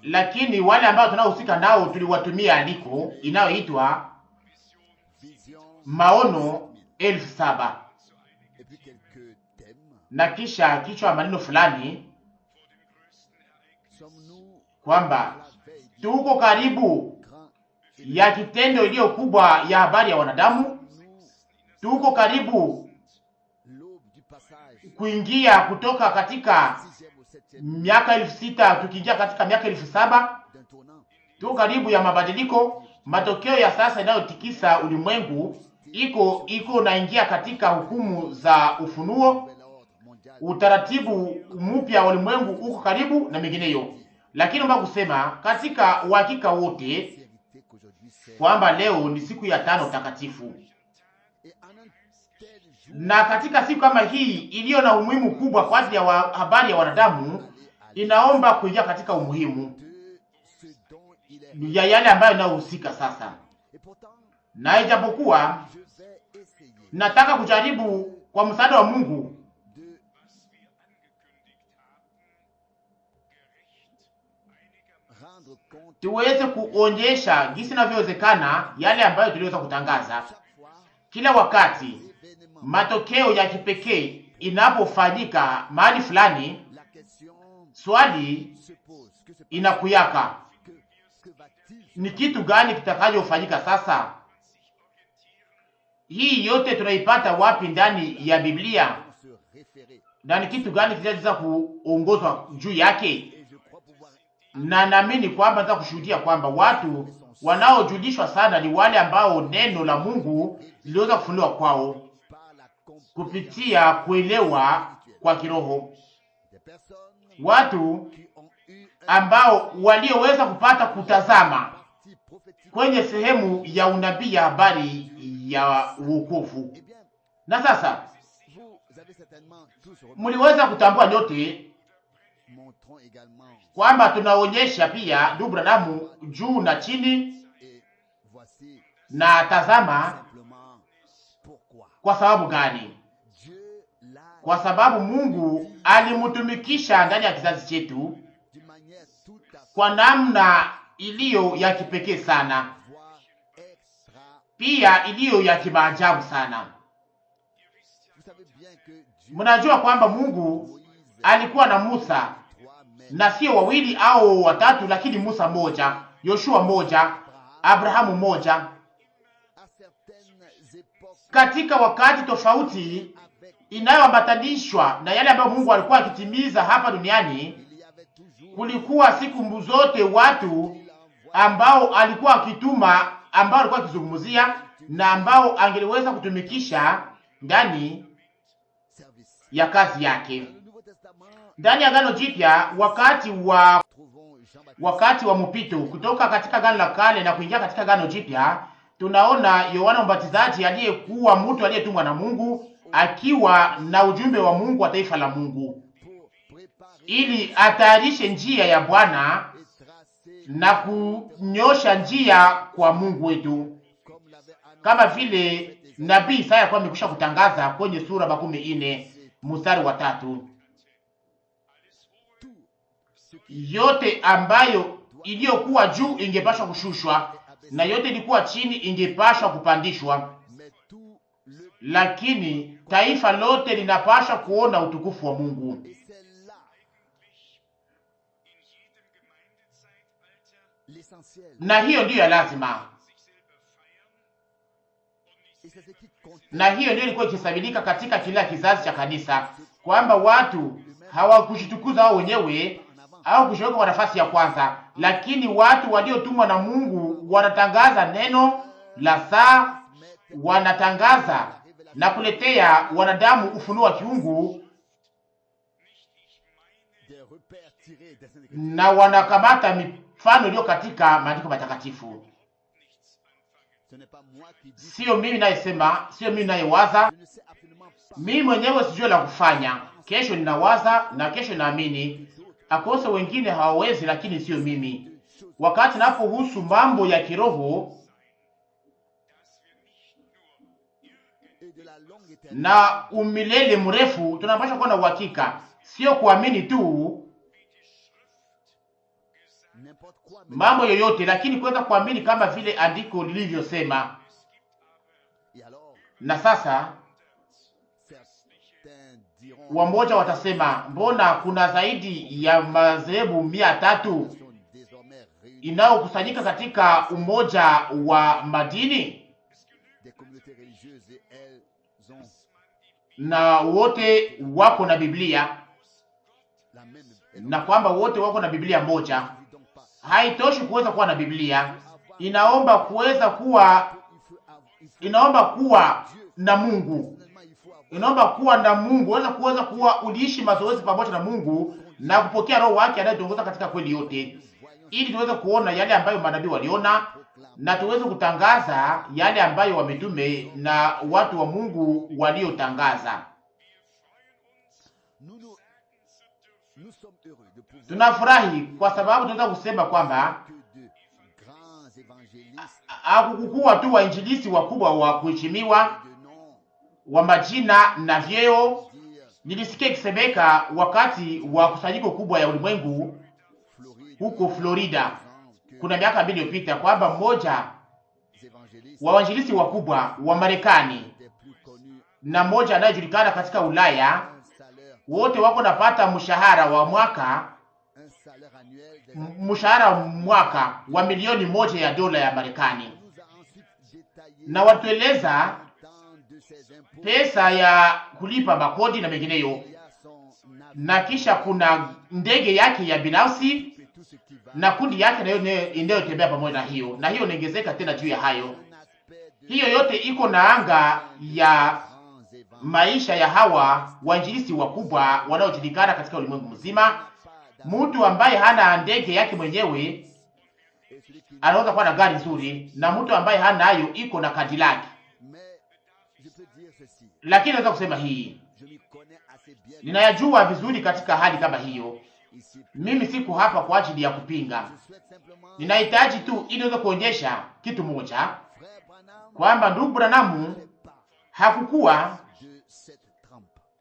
lakini wale ambao tunaohusika nao tuliwatumia andiko inayoitwa maono 7,000 na kisha kichwa maneno fulani kwamba tuko karibu ya kitendo iliyo kubwa ya habari ya wanadamu, tuko karibu kuingia kutoka katika miaka 6,000 tukiingia katika miaka 7,000. Tuko karibu ya mabadiliko, matokeo ya sasa inayotikisa ulimwengu iko naingia katika hukumu za ufunuo, utaratibu mpya wa ulimwengu uko karibu na mengineyo. Lakini mbona kusema katika uhakika wote kwamba leo ni siku ya 5 takatifu, na katika siku kama hii iliyo na umuhimu kubwa kwa ajili ya habari ya wanadamu, inaomba kuingia katika umuhimu ya yale ambayo inayohusika sasa. Na ijapokuwa nataka kujaribu kwa msaada wa Mungu tuweze kuonyesha jinsi inavyowezekana yale ambayo tuliweza kutangaza. Kila wakati matokeo ya kipekee inapofanyika mahali fulani, swali inakuyaka, ni kitu gani kitakachofanyika sasa? Hii yote tunaipata wapi ndani ya Biblia? Na ni kitu gani kinaweza kuongozwa juu yake? Na naamini kwamba nataka kushuhudia kwamba watu wanaojulishwa sana ni wale ambao neno la Mungu liliweza kufunuliwa kwao kupitia kuelewa kwa kiroho. Watu ambao walioweza kupata kutazama kwenye sehemu ya unabii ya habari ya wokovu. Na sasa mliweza kutambua nyote kwamba tunaonyesha pia ndugu Branham juu na chini, na tazama kwa sababu gani? Kwa sababu Mungu alimtumikisha ndani ya kizazi chetu kwa namna iliyo ya kipekee sana, pia iliyo ya kimaajabu sana. Mnajua kwamba Mungu alikuwa na Musa, na sio wawili au watatu, lakini Musa moja, Yoshua moja, Abrahamu moja. Katika wakati tofauti inayoambatanishwa na yale ambayo Mungu alikuwa akitimiza hapa duniani, kulikuwa siku zote watu ambao alikuwa akituma, ambao alikuwa akizungumzia na ambao angeliweza kutumikisha ndani ya kazi yake. Ndani ya Agano Jipya, wakati wa mpito kutoka katika Agano la Kale na kuingia katika Agano Jipya, tunaona Yohana Mbatizaji aliyekuwa mtu aliyetumwa na Mungu akiwa na ujumbe wa Mungu wa taifa la Mungu ili atayarishe njia ya Bwana na kunyosha njia kwa Mungu wetu, kama vile nabii Isaya alikuwa amekwisha kutangaza kwenye sura 14 mstari wa 3. Yote ambayo iliyokuwa juu ingepashwa kushushwa na yote ilikuwa chini ingepashwa kupandishwa, lakini taifa lote linapashwa kuona utukufu wa Mungu. Na hiyo ndiyo ya lazima, na hiyo ndiyo ilikuwa ikisabilika katika kila kizazi cha kanisa, kwamba watu hawakushitukuza wao wenyewe au kushiriki kwa nafasi ya kwanza, lakini watu waliotumwa na Mungu wanatangaza neno la saa, wanatangaza na kuletea wanadamu ufunuo wa kiungu, na wanakamata mifano iliyo katika maandiko matakatifu. Sio mimi nayesema, sio mimi nayewaza. Mimi mwenyewe sijui la kufanya. Kesho ninawaza na kesho naamini. Akose wengine hawawezi, lakini sio mimi. Wakati napohusu mambo ya kiroho na umilele mrefu, tunapaswa kuwa na uhakika, sio kuamini tu, mambo yoyote, lakini kuweza kuamini kama vile andiko lilivyosema. Na sasa wamoja watasema, mbona kuna zaidi ya madhehebu 300 inayokusanyika katika umoja wa madini, na wote wako na Biblia, na kwamba wote wako na Biblia moja? Haitoshi kuweza kuwa na Biblia, inaomba kuwa na Mungu, inaomba kuwa na Mungu, kuweza kuwa uliishi mazoezi pamoja na Mungu na kupokea roho wake anayetongoza katika kweli yote, ili tuweze kuona yale ambayo manabii waliona na tuweze kutangaza yale ambayo wametume na watu wa Mungu waliotangaza. Tunafurahi kwa sababu tunaweza kusema kwamba hakukuwa tu wainjilisi wakubwa wa kuheshimiwa wa majina na vyeo. Nilisikia ikisemeka wakati wa kusanyiko kubwa ya ulimwengu huko Florida kuna miaka 2 iliyopita kwamba mmoja wa wainjilisi wakubwa wa Marekani na mmoja anayejulikana katika Ulaya, wote wako napata mshahara wa mwaka wa milioni 1 ya dola ya Marekani, na watueleza pesa ya kulipa makodi na mengineyo, na kisha kuna ndege yake ya binafsi na kundi yake nayo inayotembea pamoja na hiyo, na hiyo inaongezeka tena juu ya hayo. Hiyo yote iko na anga ya maisha ya hawa wainjilisti wakubwa wanaojulikana katika ulimwengu mzima. Mtu ambaye hana ndege yake mwenyewe anaweza kuwa na gari nzuri, na mtu ambaye hana hayo iko na Cadillac. Lakini naweza kusema hii, ninayajua vizuri katika hali kama hiyo. Mimi siko hapa kwa ajili ya kupinga, ninahitaji tu ili niweze kuonyesha kitu moja, kwamba ndugu Branham hakukuwa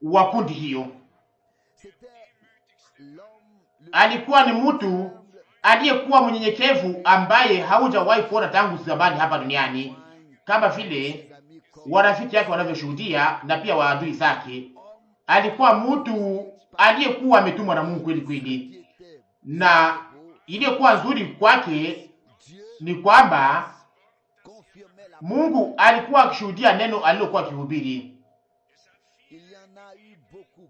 wa kundi hiyo. Alikuwa ni mtu aliyekuwa mnyenyekevu ambaye haujawahi kuona tangu zamani hapa duniani, kama vile warafiki yake wanavyoshuhudia na pia waadui zake. Alikuwa mtu aliyekuwa ametumwa na Mungu kweli kweli, na iliyokuwa nzuri kwake ni kwamba Mungu alikuwa akishuhudia neno alilokuwa akihubiri.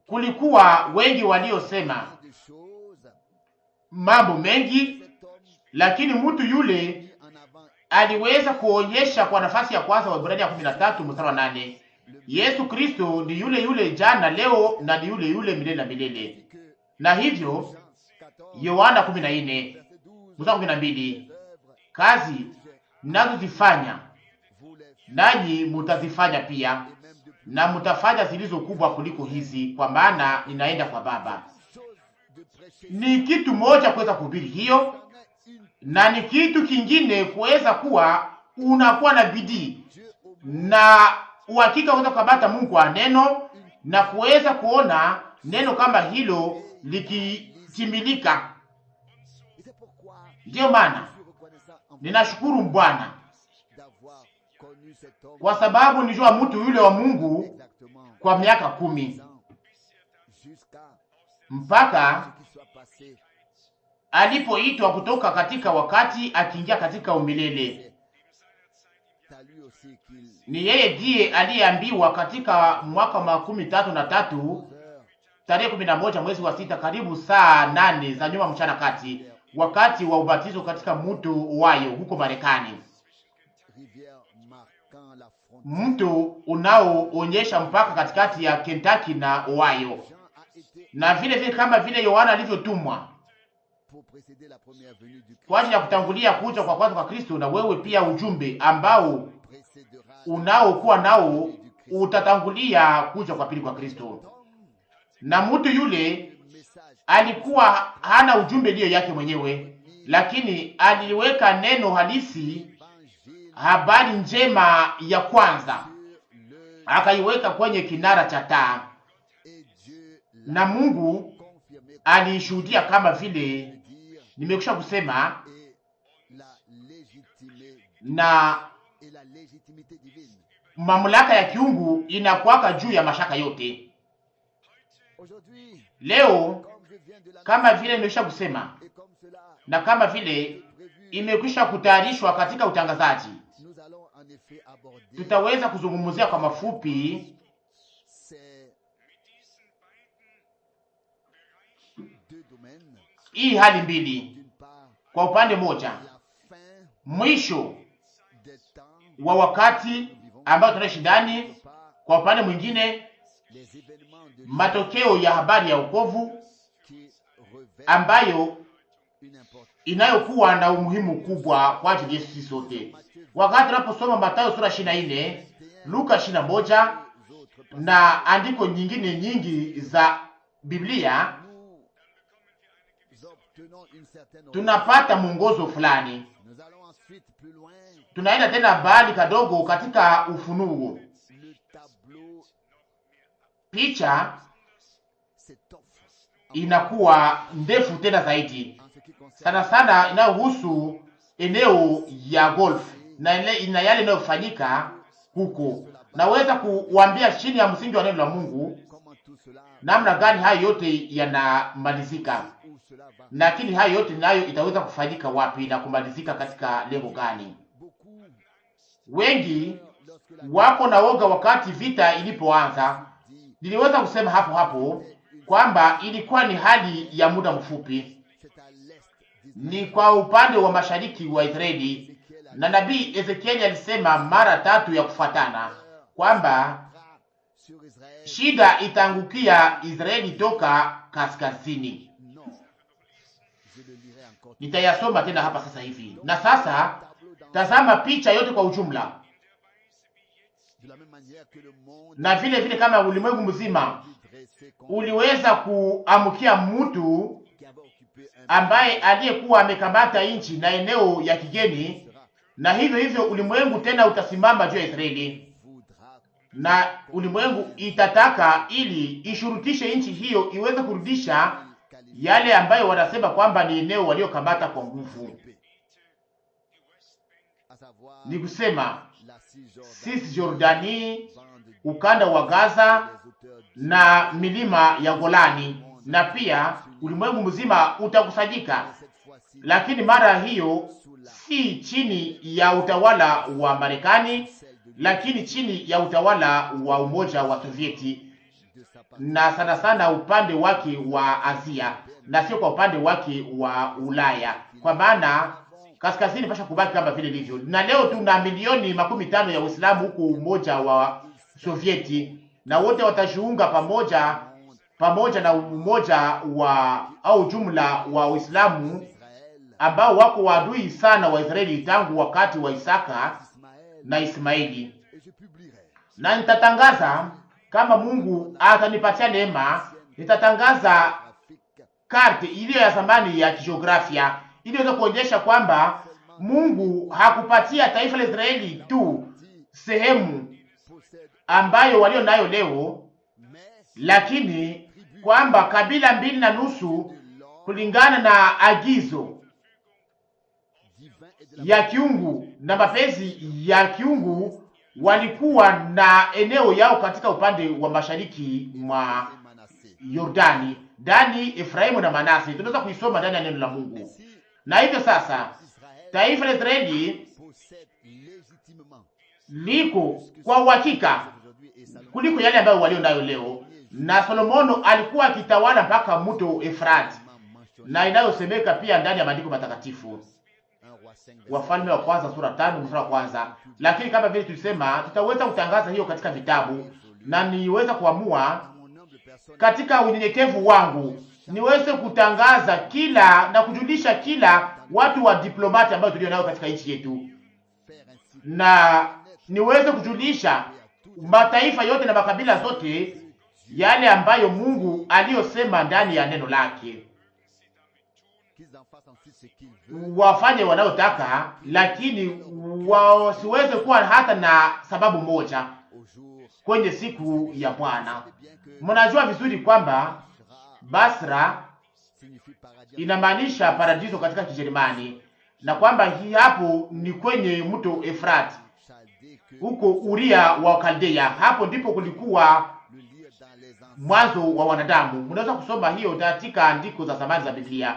Kulikuwa wengi waliosema mambo mengi, lakini mtu yule aliweza kuonyesha kwa nafasi ya kwanza wa Ibrania 13:8, Yesu Kristo ni yule yule jana, leo na ni yule yule milele na milele. Na hivyo Yohana 14:12, kazi mnazozifanya nanyi mutazifanya pia, na mutafanya zilizo kubwa kuliko hizi, kwa maana ninaenda kwa Baba. Ni kitu moja kuweza kuhubiri hiyo, na ni kitu kingine kuweza kuwa unakuwa na bidii na uhakika kuweza kukamata Mungu kwa neno na kuweza kuona neno kama hilo likitimilika. Ndiyo maana ninashukuru Bwana kwa sababu nijua mtu yule wa Mungu kwa miaka 10 mpaka alipoitwa kutoka katika wakati akiingia katika umilele. Ni yeye ndiye aliyeambiwa katika mwaka 33 tarehe 11 mwezi wa 6, karibu saa 8 za nyuma mchana kati, wakati wa ubatizo katika mto Ohio huko Marekani, mto unaoonyesha mpaka katikati ya Kentucky na Ohio. Na vile vile kama vile Yohana alivyotumwa kwa ajili ya kutangulia kuja kwa kwanza kwa Kristo, na wewe pia ujumbe ambao unaokuwa nao utatangulia kuja kwa pili kwa Kristo. Na mtu yule alikuwa hana ujumbe ndio yake mwenyewe, lakini aliweka neno halisi, habari njema ya kwanza, akaiweka kwenye kinara cha taa, na Mungu alishuhudia kama vile Nimekwisha kusema na mamlaka ya kiungu inakuwaka juu ya mashaka yote. Leo kama vile nimekwisha kusema na kama vile imekwisha kutayarishwa katika utangazaji, tutaweza kuzungumzia kwa mafupi hii hali mbili. Kwa upande moja, mwisho wa wakati ambao tunaishi ndani. Kwa upande mwingine, matokeo ya habari ya wokovu ambayo inayokuwa na umuhimu kubwa kwa ajili yetu sisi sote. Wakati tunaposoma Mathayo sura 24, Luka 21 na andiko nyingine nyingi za Biblia, tunapata mwongozo fulani. Tunaenda tena mbali kadogo katika Ufunuo. Picha inakuwa ndefu tena zaidi, sana sana inayohusu eneo ya golf na yale inayofanyika huko. Naweza kuambia chini ya msingi wa neno la Mungu namna gani hayo yote yanamalizika, lakini hayo yote nayo itaweza kufanyika wapi na kumalizika katika lengo gani? Wengi wako na woga wakati vita ilipoanza. Niliweza kusema hapo kwamba ilikuwa ni hali ya muda mfupi. Ni kwa upande wa mashariki wa Israeli, na nabii Ezekieli alisema mara 3 ya kufuatana kwamba shida itaangukia Israeli toka kaskazini. Nitayasoma tena hapa sasa hivi. Na sasa tazama picha yote kwa ujumla, na vile vile kama ulimwengu mzima uliweza kuamkia mtu ambaye aliyekuwa amekamata nchi na eneo ya kigeni, na hivyo hivyo ulimwengu tena utasimama juu ya Israeli, na ulimwengu itataka ili ishurutishe nchi hiyo iweze kurudisha yale ambayo wanasema kwamba ni eneo waliokamata kwa nguvu. Ni kusema Cisjordani, ukanda wa Gaza na milima ya Golani, na pia ulimwengu mzima utakusanyika, lakini mara hiyo si chini ya utawala wa Marekani, lakini chini ya utawala wa Umoja wa Sovieti, na sana sana upande wake wa Asia na sio kwa upande wake wa Ulaya, kwa maana kaskazini pasha kubaki kama vile ilivyo. Na leo tuna milioni 15 ya Uislamu huko Umoja wa Sovieti, na wote watajiunga pamoja na umoja wa au jumla wa Uislamu ambao wako waadui sana wa Israeli tangu wakati wa Isaka na Ismaili. Na nitatangaza kama Mungu atanipatia neema, nitatangaza karte iliyo ya zamani ya kijiografia ili iweze kuonyesha kwamba Mungu hakupatia taifa la Israeli tu sehemu ambayo walio nayo leo, lakini kwamba kabila 2.5 kulingana na agizo ya kiungu na mapenzi ya kiungu walikuwa na eneo yao katika upande wa mashariki mwa Yordani, Dani, Efraimu na Manase. Tunaweza kuisoma ndani ya neno la Mungu. Na hivyo sasa taifa la Israeli liko kwa uhakika kuliko yale ambayo walio nayo leo. Na Solomono alikuwa akitawala mpaka mto Efrati, na inayosemeka pia ndani ya maandiko matakatifu, Wafalme wa kwanza sura 5 mstari wa kwanza. Lakini kama vile tulisema, tutaweza kutangaza hiyo katika vitabu, na niweza kuamua katika unyenyekevu wangu niweze kutangaza kila na kujulisha kila watu wa diplomati ambao tulio nao katika nchi yetu, na niweze kujulisha mataifa yote na makabila zote yale ambayo Mungu aliyosema ndani ya neno lake. Wafanye wanayotaka, lakini wasiweze kuwa hata na sababu moja kwenye siku ya Bwana. Mnajua vizuri kwamba Basra inamaanisha paradiso katika Kijerumani, na kwamba hii hapo ni kwenye mto Efrati huko Uria wa Kaldea. Hapo ndipo kulikuwa mwanzo wa wanadamu. Mnaweza kusoma hiyo katika andiko za zamani za Biblia.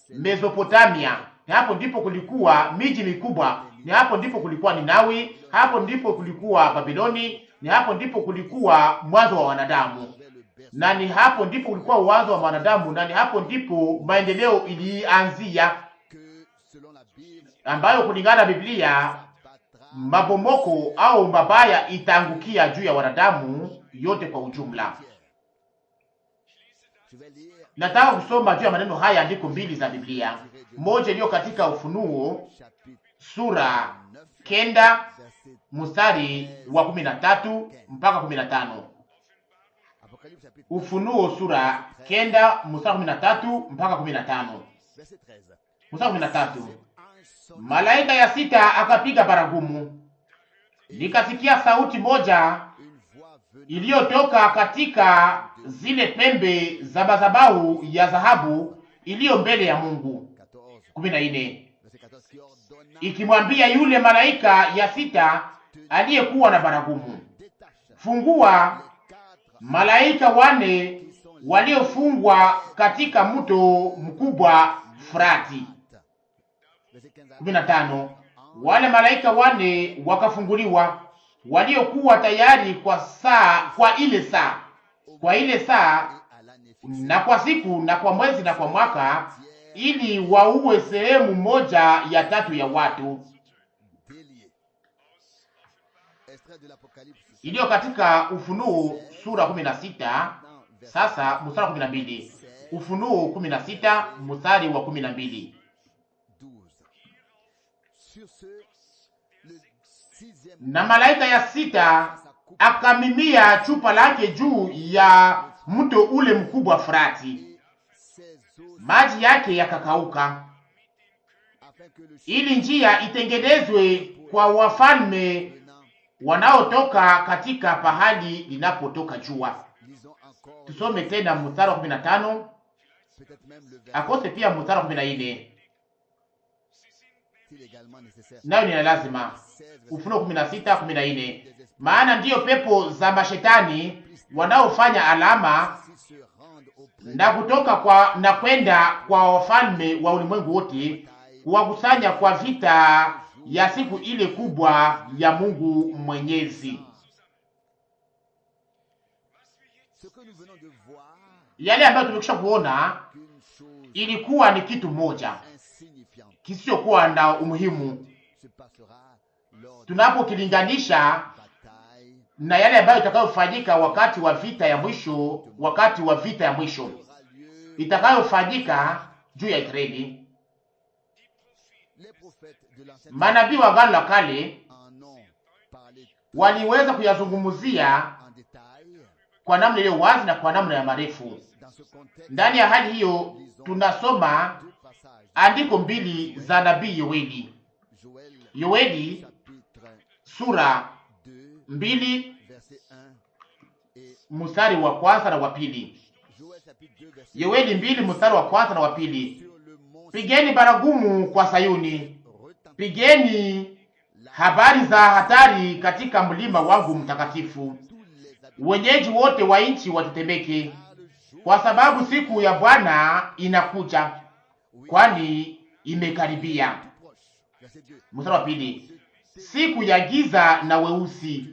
Mesopotamia, ni hapo ndipo kulikuwa miji mikubwa, ni hapo ndipo kulikuwa Ninawi, hapo ndipo kulikuwa Babiloni, ni hapo ndipo kulikuwa mwanzo wa wanadamu, na ni hapo ndipo kulikuwa mwanzo wa wanadamu, na ni hapo ndipo maendeleo ilianzia, ambayo kulingana na Biblia mabomoko au mabaya itaangukia juu ya wanadamu yote kwa ujumla. Nataka kusoma juu ya maneno haya andiko mbili za Biblia. Moja iliyo katika Ufunuo sura 9 mstari wa 13 mpaka 15. Ufunuo sura 9 mstari wa 13 mpaka 15. Mstari wa 13. Malaika ya sita akapiga baragumu. Nikasikia sauti moja iliyotoka katika zile pembe za madhabahu ya dhahabu iliyo mbele ya Mungu. 14. Ikimwambia yule malaika ya sita aliyekuwa na baragumu, fungua malaika wane waliofungwa katika mto mkubwa Frati. 15. Wale malaika wane wakafunguliwa, waliokuwa tayari kwa ile saa na kwa siku na kwa mwezi na kwa mwaka, ili waue sehemu moja ya tatu ya watu. Iliyo katika Ufunuo sura 16. Sasa mstari wa 12. Ufunuo 16 mstari wa 12. Na malaika ya sita akamimia chupa lake juu ya mto ule mkubwa Frati, maji yake yakakauka, ili njia itengenezwe kwa wafalme wanaotoka katika pahali linapotoka jua. Tusome tena mstari wa 15, akose pia mstari wa 14, nayo ni lazima. Ufunuo 16:14. Maana ndiyo pepo za mashetani wanaofanya alama na kutoka na kwenda kwa wafalme wa ulimwengu wote, kuwakusanya kwa vita ya siku ile kubwa ya Mungu Mwenyezi. Yale ambayo tumekwisha kuona ilikuwa ni kitu moja kisichokuwa na umuhimu tunapokilinganisha na yale ambayo itakayofanyika wakati wa vita ya mwisho, wakati wa vita ya mwisho itakayofanyika juu ya Israeli. Manabii wa Agano la Kale waliweza kuyazungumzia kwa namna ile wazi na kwa namna ya marefu. Ndani ya hali hiyo tunasoma andiko mbili za nabii Yoeli. Yoeli sura 2 mstari wa kwanza na wa pili. Yoeli 2 mstari wa kwanza na wa pili. Pigeni baragumu kwa Sayuni, pigeni habari za hatari katika mlima wangu mtakatifu. Wenyeji wote wa nchi watetemeke, kwa sababu siku ya Bwana inakuja, kwani imekaribia. Mstari wa pili. Siku ya giza na weusi,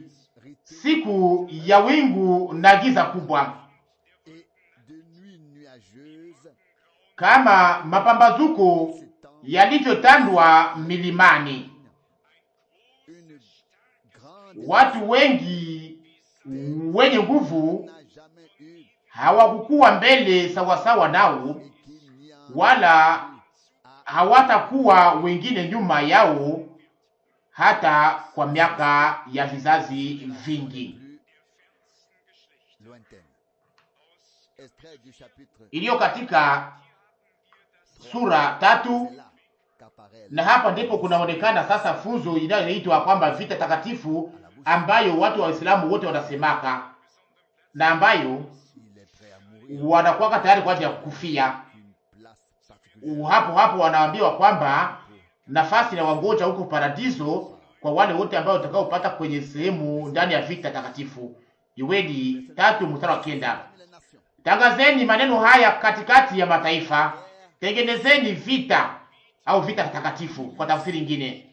siku ya wingu na giza kubwa, kama mapambazuko yalivyotandwa milimani. Watu wengi wenye nguvu hawakukuwa mbele sawasawa nao, wala hawatakuwa wengine nyuma yao hata kwa miaka ya vizazi vingi. Iliyo katika sura 3, na hapa ndipo kunaonekana sasa funzo inayoitwa kwamba vita takatifu, ambayo watu wa Uislamu wote wanasemaka na ambayo wanakuwa tayari kwa ajili ya kufia. hapo hapo wanaambiwa kwamba nafasi na wangoja huko paradiso kwa wale wote ambao watakaopata kwenye sehemu ndani ya vita takatifu. Yoeli 3:9. Tangazeni maneno haya katikati ya mataifa, tengenezeni vita au vita takatifu. Kwa tafsiri nyingine,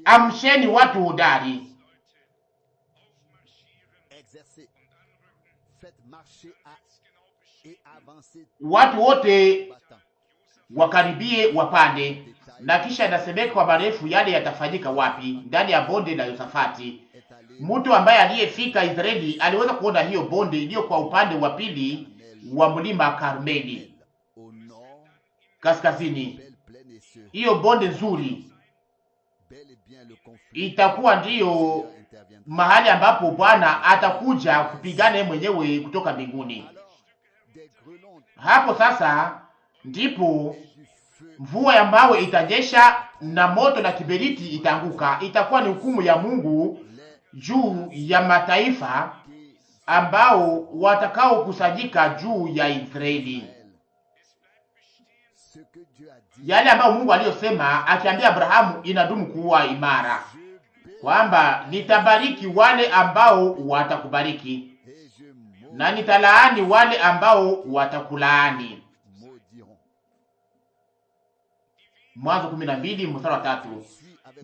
amsheni watu hodari, watu wote wakaribie wapande. Na kisha inasemeka kwa marefu yale yatafanyika wapi? Ndani ya bonde la Yosafati. Mtu ambaye aliyefika Israeli aliweza kuona hiyo bonde iliyo kwa upande wa pili wa mlima Karmeli kaskazini. Hiyo bonde nzuri itakuwa ndiyo mahali ambapo Bwana atakuja kupigana mwenyewe kutoka mbinguni. Hapo sasa ndipo mvua ya mawe itanyesha na moto na kiberiti itaanguka. Itakuwa ni hukumu ya Mungu juu ya mataifa ambao watakao kusanyika juu ya Israeli. Yale ambayo Mungu aliyosema akiambia Abrahamu inadumu kuwa imara, kwamba nitabariki wale ambao watakubariki na nitalaani wale ambao watakulaani. Mwanzo 12:3.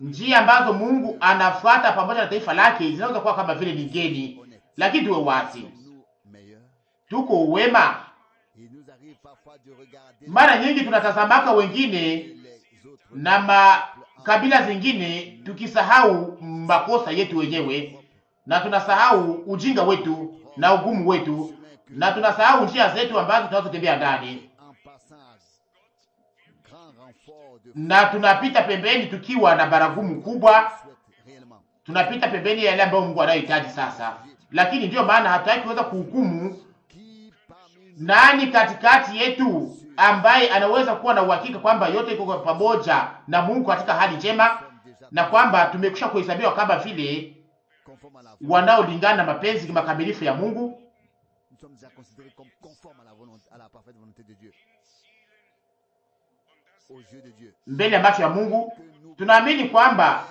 Njia ambazo Mungu anafuata pamoja na taifa lake zinaweza kuwa kama vile ni geni, lakini tuwe wazi, tuko wema. Mara nyingi tunatazamaka wengine na makabila zingine tukisahau makosa yetu wenyewe, na tunasahau ujinga wetu na ugumu wetu, na tunasahau njia zetu ambazo tunazotembea ndani, na tunapita pembeni tukiwa na baragumu kubwa. Tunapita pembeni ya yale ambayo Mungu anayohitaji sasa. Lakini ndiyo maana hatutaki kuweza kuhukumu nani katikati yetu ambaye anaweza kuwa na uhakika kwamba yote iko pamoja na Mungu katika hali njema, na kwamba tumekwisha kuhesabiwa kama vile wanaolingana na mapenzi makamilifu ya Mungu. Mbele ya macho ya Mungu tunaamini kwamba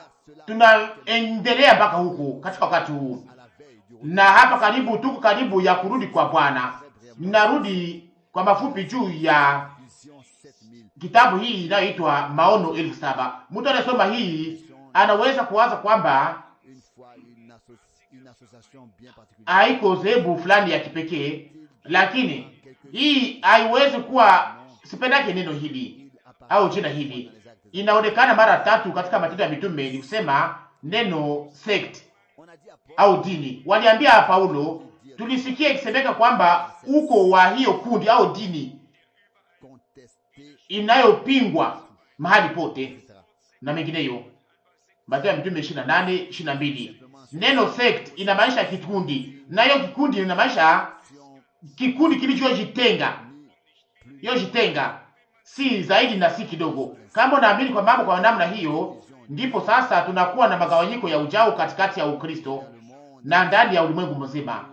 tunaendelea mpaka huku katika wakati huu, na hapa karibu tuko karibu ya kurudi kwa Bwana. Ninarudi kwa mafupi juu ya kitabu hii inayoitwa Maono 7,000. Mtu anasoma hii anaweza kuwaza kwamba haiko zebu fulani ya kipekee, lakini hii haiwezi kuwa, sipendake neno hili au jina hili. Inaonekana mara 3 katika Matendo ya Mitume, ni kusema neno sect au dini. Waliambia Paulo, tulisikia ikisemeka kwamba uko wa hiyo kundi au dini inayopingwa mahali pote na mengineyo. Matendo ya Mitume 28:22. Neno sect inamaanisha kikundi, na hiyo kikundi inamaanisha kikundi kilichojitenga. Hiyo jitenga si zaidi na si kidogo. Kama unaamini kwa mambo kwa namna hiyo, ndipo sasa tunakuwa na magawanyiko ya ujao katikati ya Ukristo na ndani ya ulimwengu mzima.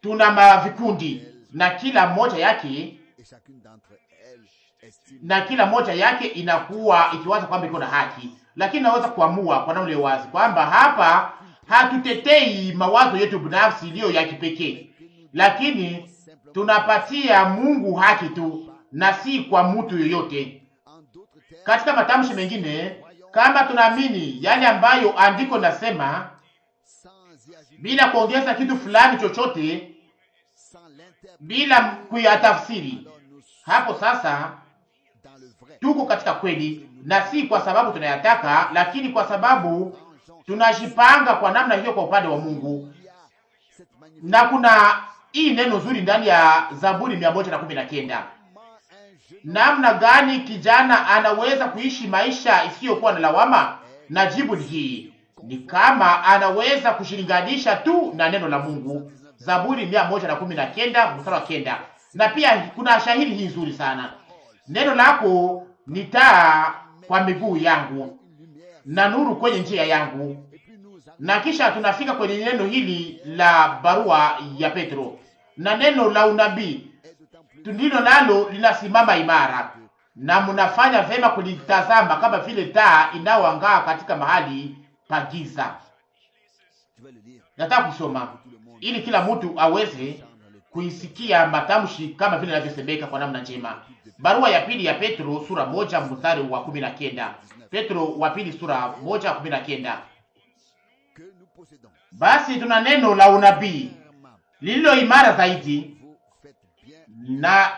Tuna mavikundi na kila moja yake inakuwa ikiwaza kwamba iko na haki, lakini naweza kuamua kwa namna wazi kwamba hapa hatutetei mawazo yetu binafsi iliyo ya kipekee, lakini tunapatia Mungu haki tu na si kwa mtu yoyote. Katika matamshi mengine, kama tunaamini yale ambayo andiko nasema bila kuongeza kitu fulani chochote, bila kuyatafsiri, hapo sasa tuko katika kweli, na si kwa sababu tunayataka, lakini kwa sababu tunajipanga kwa namna hiyo kwa upande wa Mungu. Na kuna hii neno zuri ndani ya Zaburi 119. Namna gani kijana anaweza kuishi maisha isiyokuwa na lawama? Na jibu ni hii, ni kama anaweza kushilinganisha tu na neno la Mungu. Zaburi 119:9. Na pia kuna shahidi hii nzuri sana, neno lako ni taa kwa miguu yangu na nuru kwenye njia yangu. Na kisha tunafika kwenye neno hili la barua ya Petro, na neno la unabii ndilo nalo linasimama imara, na mnafanya vema kulitazama kama vile taa inayoangaa katika mahali pa giza. Nataka kusoma ili kila mtu aweze kuisikia matamshi kama vile yanavyosemeka kwa namna njema. Barua ya pili ya Petro sura 1 mstari wa 19. Petro wa pili sura 1:19. Basi tuna neno la unabii lililo imara zaidi, na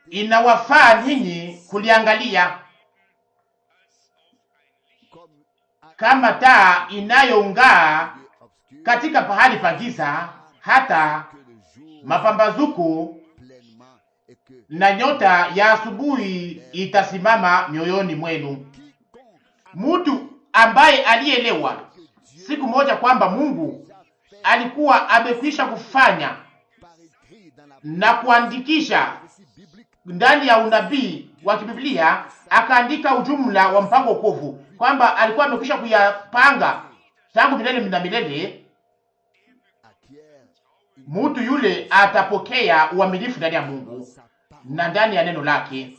inawafaa ninyi kuliangalia kama taa inayong'aa katika pahali pa giza, hata mapambazuko na nyota ya asubuhi itasimama mioyoni mwenu. Mtu ambaye alielewa siku moja kwamba Mungu alikuwa amekwisha kufanya na kuandikisha ndani ya unabii wa kibiblia, akaandika ujumla wa mpango wokovu, kwamba alikuwa amekwisha kuyapanga tangu milele na milele. Mtu yule atapokea uaminifu ndani ya Mungu na ndani ya neno lake.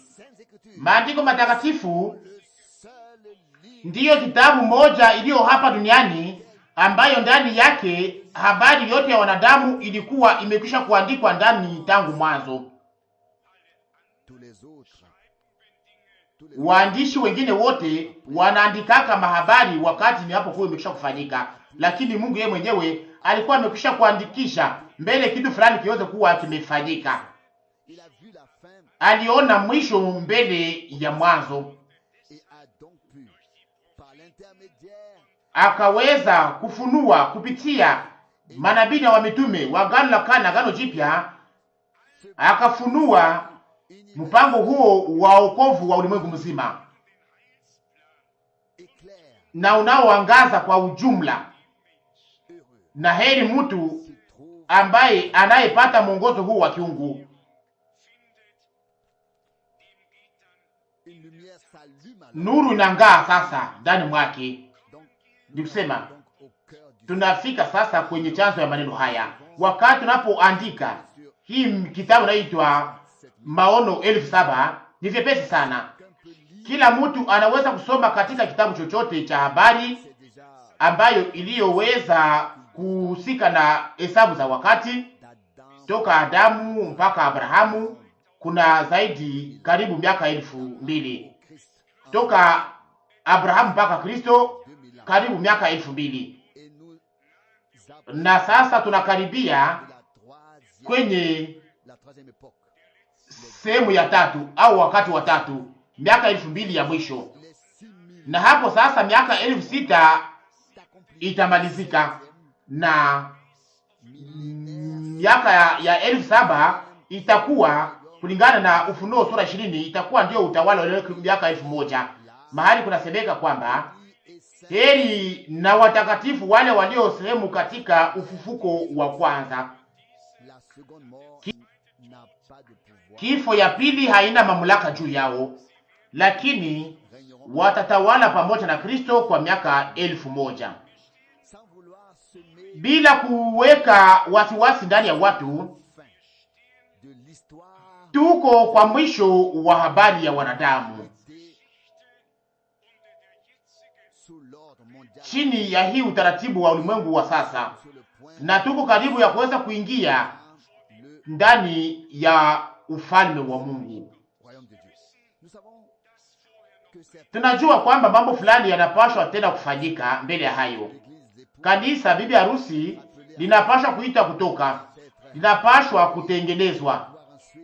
Maandiko matakatifu ndiyo kitabu moja iliyo hapa duniani ambayo ndani yake habari yote ya wanadamu ilikuwa imekwisha kuandikwa ndani tangu mwanzo. Waandishi wengine wote wanaandikaka mahabari wakati ni hapo kwa imekwisha kufanyika, lakini Mungu yeye mwenyewe alikuwa amekwisha kuandikisha mbele kitu fulani kiweze kuwa kimefanyika. Aliona mwisho mbele ya mwanzo, akaweza kufunua kupitia manabii na mitume wa Agano la Kale na Agano Jipya, akafunua mpango huo wa wokovu wa ulimwengu mzima na unaoangaza kwa ujumla. Na heri mtu ambaye anayepata mwongozo huu wa kiungu. Nuru inang'aa sasa ndani mwake. Nikusema tunafika sasa kwenye chanzo ya maneno haya. Wakati tunapoandika hii kitabu inaitwa Maono 7,000, ni vyepesi sana. Kila mtu anaweza kusoma katika kitabu chochote cha habari ambayo iliyoweza kuhusika na hesabu za wakati, toka Adamu mpaka Abrahamu. Kuna zaidi karibu miaka 2,000. Toka Abrahamu mpaka Kristo karibu miaka 2,000. Na sasa tunakaribia kwenye sehemu ya tatu au wakati wa tatu, miaka 2,000 ya mwisho. Na hapo sasa miaka 6,000 itamalizika, na miaka ya 7,000 itakuwa kulingana na Ufunuo sura 20 itakuwa ndio utawala wa miaka 1,000. Mahali kunasemeka kwamba heri na watakatifu wale walio sehemu katika ufufuko wa kwanza. Kifo ya pili haina mamlaka juu yao, lakini watatawala pamoja na Kristo kwa miaka 1,000 bila kuweka wasiwasi ndani ya watu. Tuko kwa mwisho wa habari ya wanadamu chini ya hii utaratibu wa ulimwengu wa sasa, na tuko karibu ya kuweza kuingia ndani ya ufalme wa Mungu. Tunajua kwamba mambo fulani yanapaswa tena kufanyika mbele ya hayo. Kanisa bibi harusi linapaswa kuita kutoka, linapaswa kutengenezwa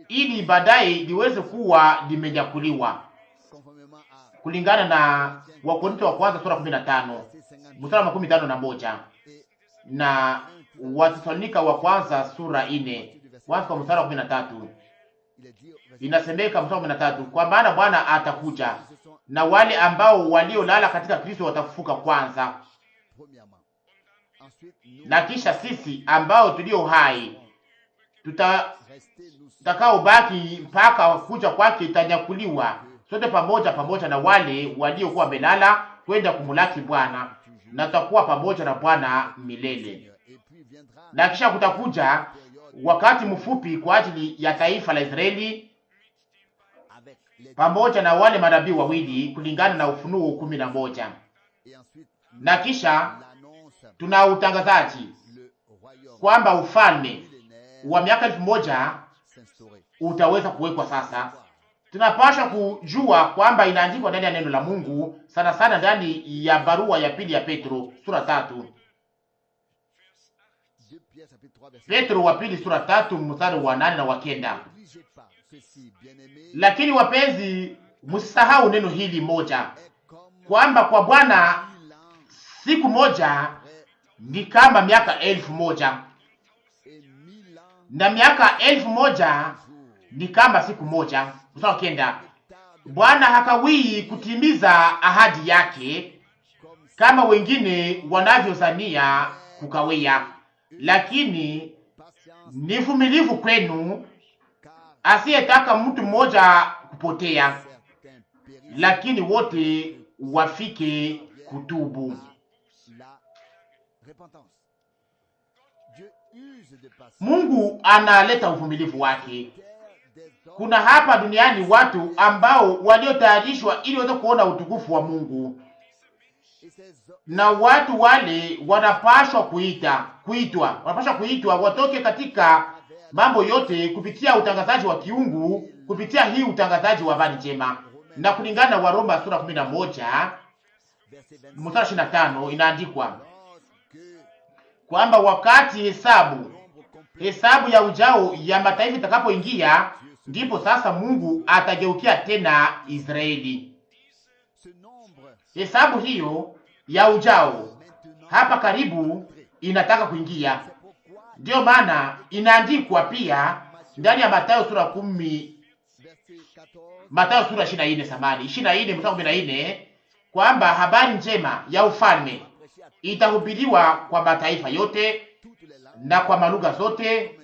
ili baadaye liweze kuwa limenyakuliwa, kulingana na Wakorintho wa kwanza sura 15 mstari wa 51 na Wathesalonika wa kwanza sura 4 mwanzo wa mstari wa 13. Inasemeka mstari wa 13, kwa maana Bwana atakuja na wale ambao waliolala katika Kristo watafufuka kwanza, na kisha sisi ambao tulio hai tutakao baki mpaka kuja kwake itanyakuliwa sote pamoja na wale waliokuwa wamelala kwenda kumulaki Bwana, na tutakuwa pamoja na Bwana milele. Na kisha kutakuja wakati mfupi kwa ajili ya taifa la Israeli pamoja na wale manabii wawili kulingana na Ufunuo 11. Na kisha tuna utangazaji kwamba ufalme wa miaka 1000 utaweza kuwekwa sasa. Tunapaswa kujua kwamba inaandikwa ndani ya neno la Mungu, sana sana ndani ya barua ya pili ya Petro sura 3. Petro wa pili sura 3 mstari wa 8 na wa 9. Lakini wapenzi, msisahau neno hili moja, kwamba kwa Bwana siku moja ni kama miaka 1000 na miaka 1000 ni kama siku moja. Mstari wa 9. Bwana hakawii kutimiza ahadi yake kama wengine wanavyozania kukawia, lakini ni vumilivu kwenu, asiyetaka mtu mmoja kupotea, lakini wote wafike kutubu. Mungu analeta uvumilivu wake. Kuna hapa duniani watu ambao waliotayarishwa ili waweze kuona utukufu wa Mungu, na watu wale wanapaswa kuitwa watoke katika mambo yote kupitia utangazaji wa kiungu, kupitia hii utangazaji wa habari njema. Na kulingana na Waroma sura 11 mstari 25 inaandikwa kwamba wakati hesabu ya ujao ya mataifa itakapoingia, ndipo sasa Mungu atageukia tena Israeli. Hesabu hiyo ya ujao hapa karibu inataka kuingia. Ndiyo maana inaandikwa pia ndani ya Mathayo sura 10, Mathayo sura 24 mstari 14 kwamba habari njema ya ufalme itahubiriwa kwa mataifa yote na kwa malugha zote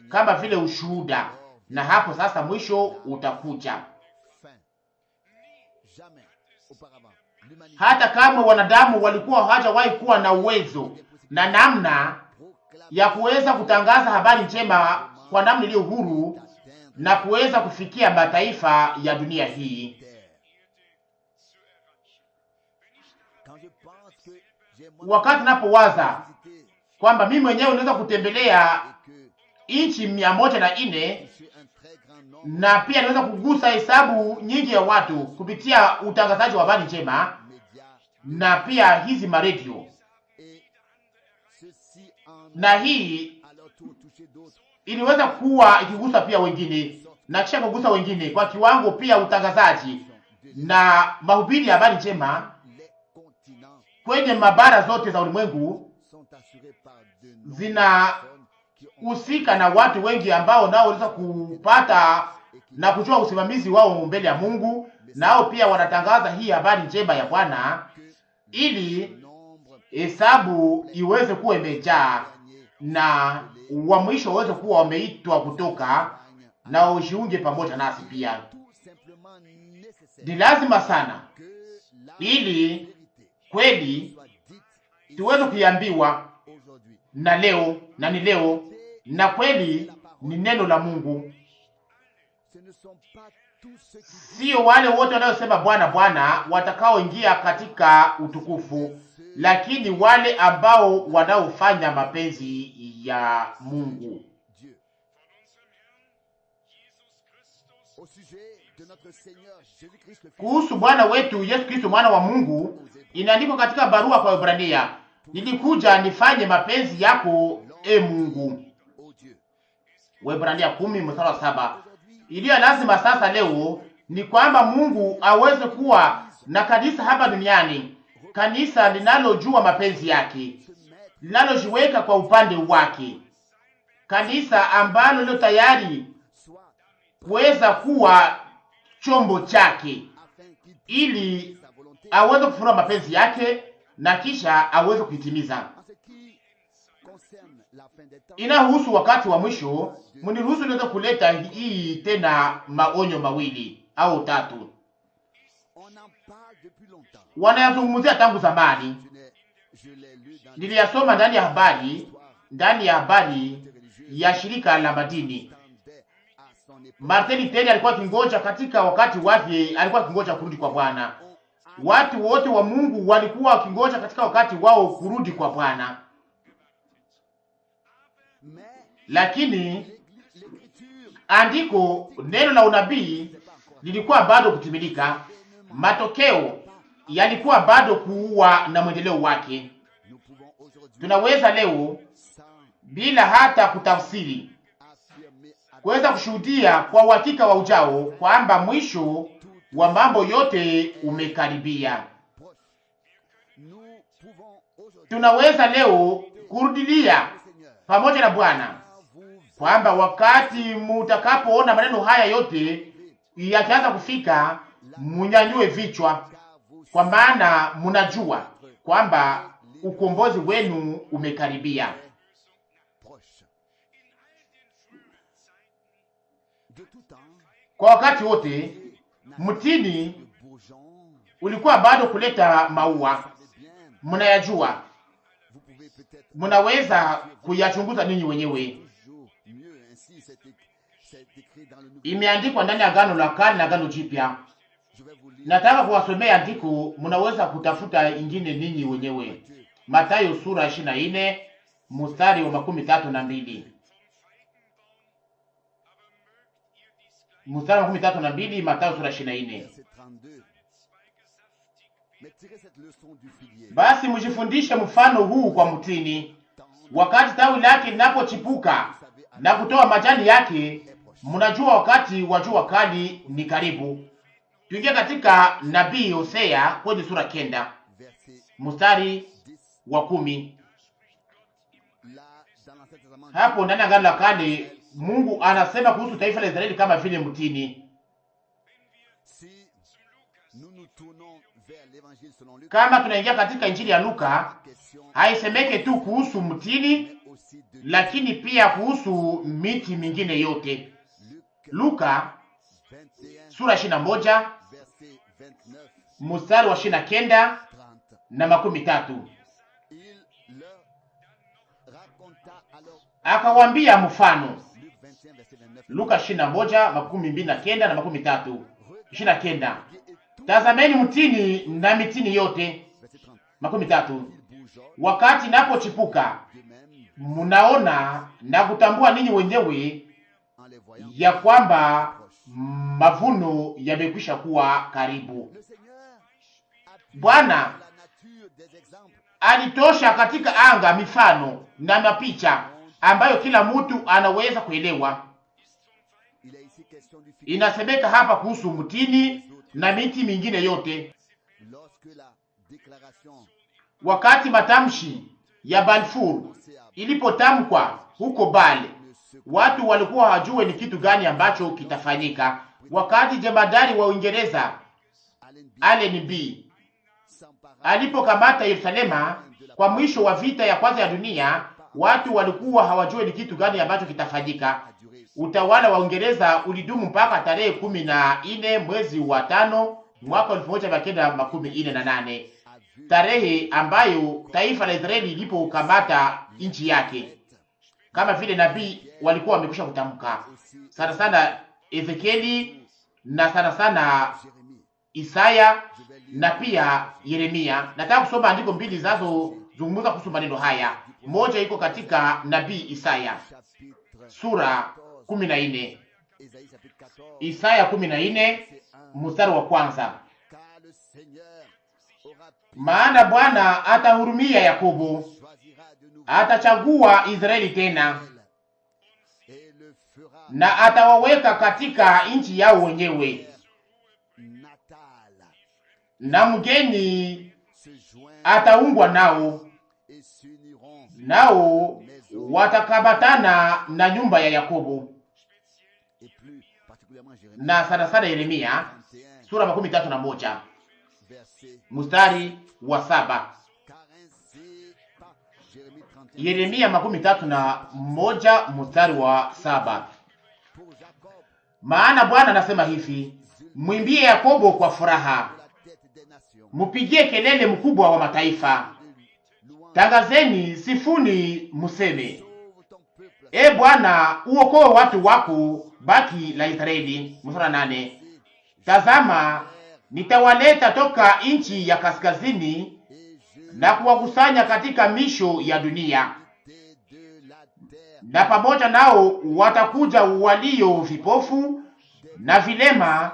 kama vile ushuhuda, na hapo sasa mwisho utakuja. Hata kama wanadamu walikuwa hawajawahi kuwa na uwezo na namna ya kuweza kutangaza habari njema kwa namna iliyo huru na kuweza kufikia mataifa ya dunia hii. Wakati napowaza kwamba mimi mwenyewe naweza kutembelea nchi 104 na pia naweza kugusa hesabu nyingi ya watu kupitia utangazaji wa habari njema na pia hizi maredio, na hii iliweza kuwa ikigusa pia wengine na kisha kugusa wengine kwa kiwango pia utangazaji na mahubiri ya habari njema kwenye mabara zote za ulimwengu zinahusika na watu wengi ambao nao waweza kupata na kujua usimamizi wao mbele ya Mungu, nao pia wanatangaza hii habari njema ya Bwana ili hesabu iweze kuwa imejaa na wa mwisho waweze kuwa wameitwa kutoka na ujiunge pamoja nasi pia. Ni lazima sana ili kweli tuweze kuiambiwa na leo na ni leo, na kweli ni neno la Mungu. Sio wale wote wanaosema Bwana Bwana watakaoingia katika utukufu, lakini wale ambao wanaofanya mapenzi ya Mungu. Kuhusu Bwana wetu Yesu Kristo mwana wa Mungu, inaandikwa katika barua kwa Waebrania, nilikuja nifanye mapenzi yako e Mungu. Waebrania 10 mstari wa 7. Iliyo lazima sasa leo ni kwamba Mungu aweze kuwa na kanisa hapa duniani, kanisa linalojua mapenzi yake, linalojiweka kwa upande wake, kanisa ambalo lilo tayari kuweza kuwa chombo chake ili aweze kufunua mapenzi yake na kisha aweze kuitimiza. Inahusu wakati wa mwisho. Mniruhusu niweze kuleta hii tena maonyo mawili au tatu. Wanayazungumzia tangu zamani. Niliyasoma ndani ya habari ya shirika la madini. Martin Luther alikuwa kingoja katika wakati wake, alikuwa kingoja kurudi kwa Bwana. Watu wote wa Mungu walikuwa wakingoja katika wakati wao kurudi kwa Bwana. Lakini andiko, neno la unabii lilikuwa bado kutimilika. Matokeo yalikuwa bado kuwa na mwendeleo wake. Tunaweza leo bila hata kutafsiri kuweza kushuhudia kwa uhakika wa ujao kwamba mwisho wa mambo yote umekaribia. Tunaweza leo kurudilia pamoja na Bwana kwamba wakati mutakapoona maneno haya yote yakianza kufika, munyanyue vichwa, kwa maana munajua kwamba ukombozi wenu umekaribia. Kwa wakati wote mtini ulikuwa bado kuleta maua, mnayajua, mnaweza kuyachunguza ninyi wenyewe. Imeandikwa ndani ya Agano la Kale na Agano Jipya. Nataka kuwasomea andiko, mnaweza kutafuta ingine ninyi wenyewe. Mathayo sura 24 mstari wa 32. Mstari wa 32, Mathayo sura 24. Basi mjifundishe mfano huu kwa mtini. Wakati tawi lake linapochipuka na kutoa majani yake, mnajua wakati wa jua kali ni karibu. Tuingie katika nabii Hosea kwenye sura 9 mstari wa 10. Hapo ndani ya Agano la Kale Mungu anasema kuhusu taifa la Israeli kama vile mtini. Kama tunaingia katika Injili ya Luka, haisemeke tu kuhusu mtini, lakini pia kuhusu miti mingine yote. Luka sura 21 mstari wa 29 na 30. Akawambia mfano. Luka 21:29 na 30. 29. Tazameni mtini na mitini yote. 30. Wakati napochipuka, mnaona na kutambua ninyi wenyewe ya kwamba mavuno yamekwisha kuwa karibu. Bwana alitosha katika anga mifano na mapicha ambayo kila mtu anaweza kuelewa. Inasemeka hapa kuhusu mtini na miti mingine yote. Wakati matamshi ya Balfour ilipotamkwa huko Bale, watu walikuwa hawajue ni kitu gani ambacho kitafanyika. Wakati jemadari wa Uingereza Allenby alipokamata Yerusalema kwa mwisho wa vita ya kwanza ya dunia, watu walikuwa hawajue ni kitu gani ambacho kitafanyika. Utawala wa Uingereza ulidumu mpaka tarehe 14 mwezi wa 5 mwaka 1948, tarehe ambayo taifa la Israeli lilipokamata nchi yake, kama vile nabii walikuwa wamekwisha kutamka. Sana sana Ezekieli na sana sana Isaya na pia Yeremia. Nataka kusoma andiko mbili zinazozungumza kuhusu maneno haya. Moja iko katika nabii Isaya sura 14. Isaya 14 mstari wa kwanza. Maana Bwana atahurumia Yakobo, atachagua Israeli tena, na atawaweka katika nchi yao wenyewe, na mgeni ataungwa nao, nao watakabatana na nyumba ya Yakobo. Na sana sana Yeremia sura 31 mstari wa 7. Yeremia 31 mstari wa 7. Maana Bwana anasema hivi: mwimbie Yakobo kwa furaha, mupigie kelele mkubwa wa mataifa, tangazeni, sifuni, museme, E Bwana, uokoe watu wako baki la Israeli. Mstari 8. Tazama, nitawaleta toka nchi ya kaskazini na kuwakusanya katika misho ya dunia, na pamoja nao watakuja walio vipofu na vilema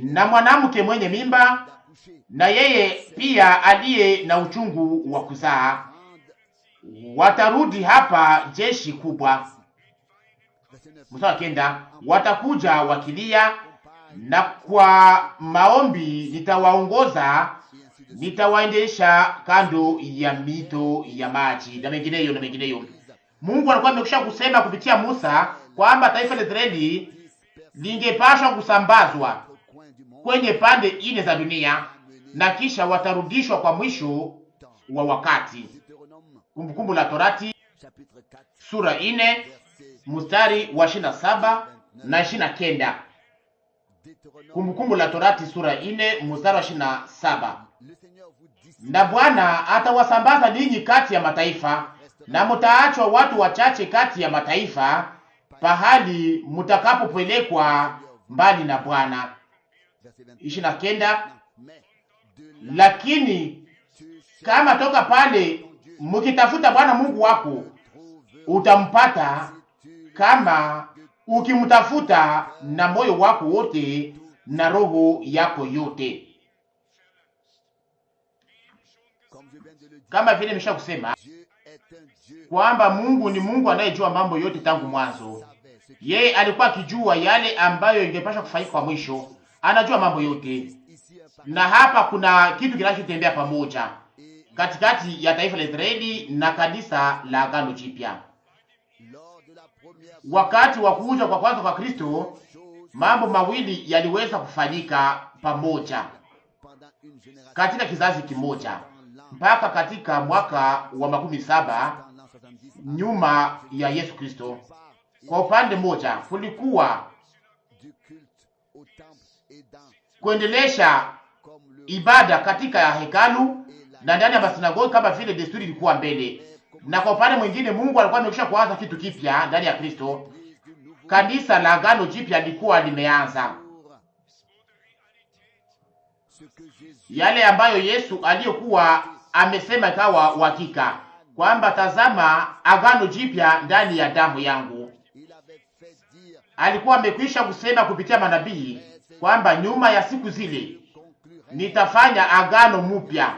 na mwanamke mwenye mimba na yeye pia aliye na uchungu wa kuzaa. Watarudi hapa jeshi kubwa. Mstari 9. Watakuja wakilia, na kwa maombi nitawaongoza, nitawaendesha kando ya mito ya maji, na mengineyo na mengineyo. Mungu alikuwa amekwisha kusema kupitia Musa kwamba taifa la Israeli lingepashwa kusambazwa kwenye pande ine za dunia, na kisha watarudishwa kwa mwisho wa wakati. Kumbukumbu la Torati sura 4 mstari wa 27 na 29. Kumbukumbu la Torati sura 4 mstari wa 27. Na Bwana atawasambaza ninyi kati ya mataifa, na mutaachwa watu wachache kati ya mataifa, pahali mutakapopelekwa mbali na Bwana. 29. Lakini kama toka pale mukitafuta Bwana Mungu wako, utampata kama ukimtafuta na moyo wako wote na roho yako yote. Kama vile nimesha kusema kwamba Mungu ni Mungu anayejua mambo yote tangu mwanzo. Yeye alikuwa akijua yale ambayo ingepasha kufanyika kwa mwisho. Anajua mambo yote. Na hapa kuna kitu kinachotembea pamoja katikati ya taifa la Israeli na kanisa la Agano Jipya. Wakati wa kuja kwa kwanza kwa Kristo, mambo mawili yaliweza kufanyika pamoja katika kizazi kimoja mpaka katika mwaka wa 17 nyuma ya Yesu Kristo. Kwa upande mmoja kulikuwa kuendelesha ibada katika hekalu na ndani ya masinagogi kama vile desturi ilikuwa mbele, na kwa upande mwingine Mungu alikuwa amekwisha kuanza kitu kipya ndani ya Kristo. Kanisa la Agano Jipya lilikuwa limeanza yale ambayo Yesu aliyokuwa amesema ikawa uhakika kwamba tazama, Agano Jipya ndani ya damu yangu. Alikuwa amekwisha kusema kupitia manabii kwamba nyuma ya siku zile nitafanya agano mpya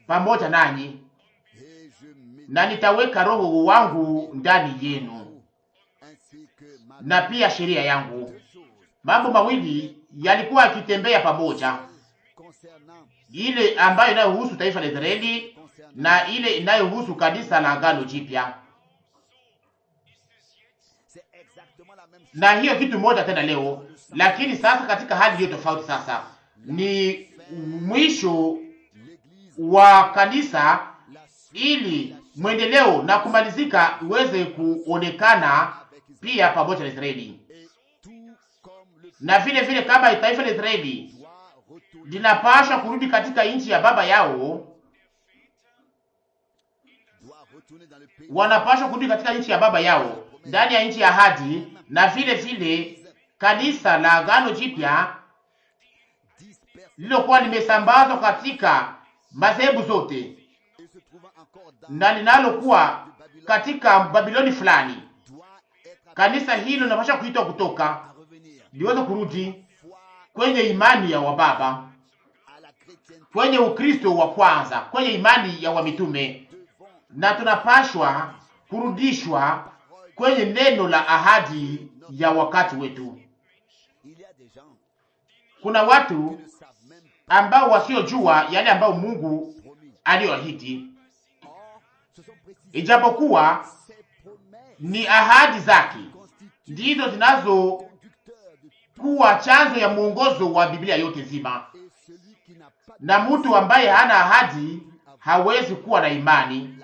pamoja nanyi, na nitaweka roho wangu ndani yenu, na pia sheria yangu. Mambo mawili yalikuwa yakitembea pamoja, ile ambayo inayohusu taifa la Israeli na ile inayohusu kanisa la Agano Jipya. Na hiyo kitu moja tena leo, lakini sasa katika hali hiyo tofauti. Sasa ni mwisho wa kanisa, ili mwendeleo na kumalizika uweze kuonekana pia pamoja na Israeli. Na vile vile kama taifa la Israeli linapaswa kurudi katika nchi ya baba yao, wanapaswa kurudi katika nchi ya baba yao ndani ya nchi ya ahadi. Na vile vile kanisa la Agano Jipya lilokuwa limesambazwa katika madhehebu zote na linalokuwa katika Babiloni fulani, kanisa hilo linapaswa kuitwa kutoka liweze kurudi kwenye imani ya wababa, kwenye Ukristo wa kwanza, kwenye imani ya wamitume, na tunapashwa kurudishwa kwenye neno la ahadi ya wakati wetu. Kuna watu ambao wasiojua yale ambao Mungu aliyoahidi, ijapokuwa ni ahadi zake ndizo zinazokuwa chanzo ya mwongozo wa Biblia yote nzima. Na mtu ambaye hana ahadi hawezi kuwa na imani.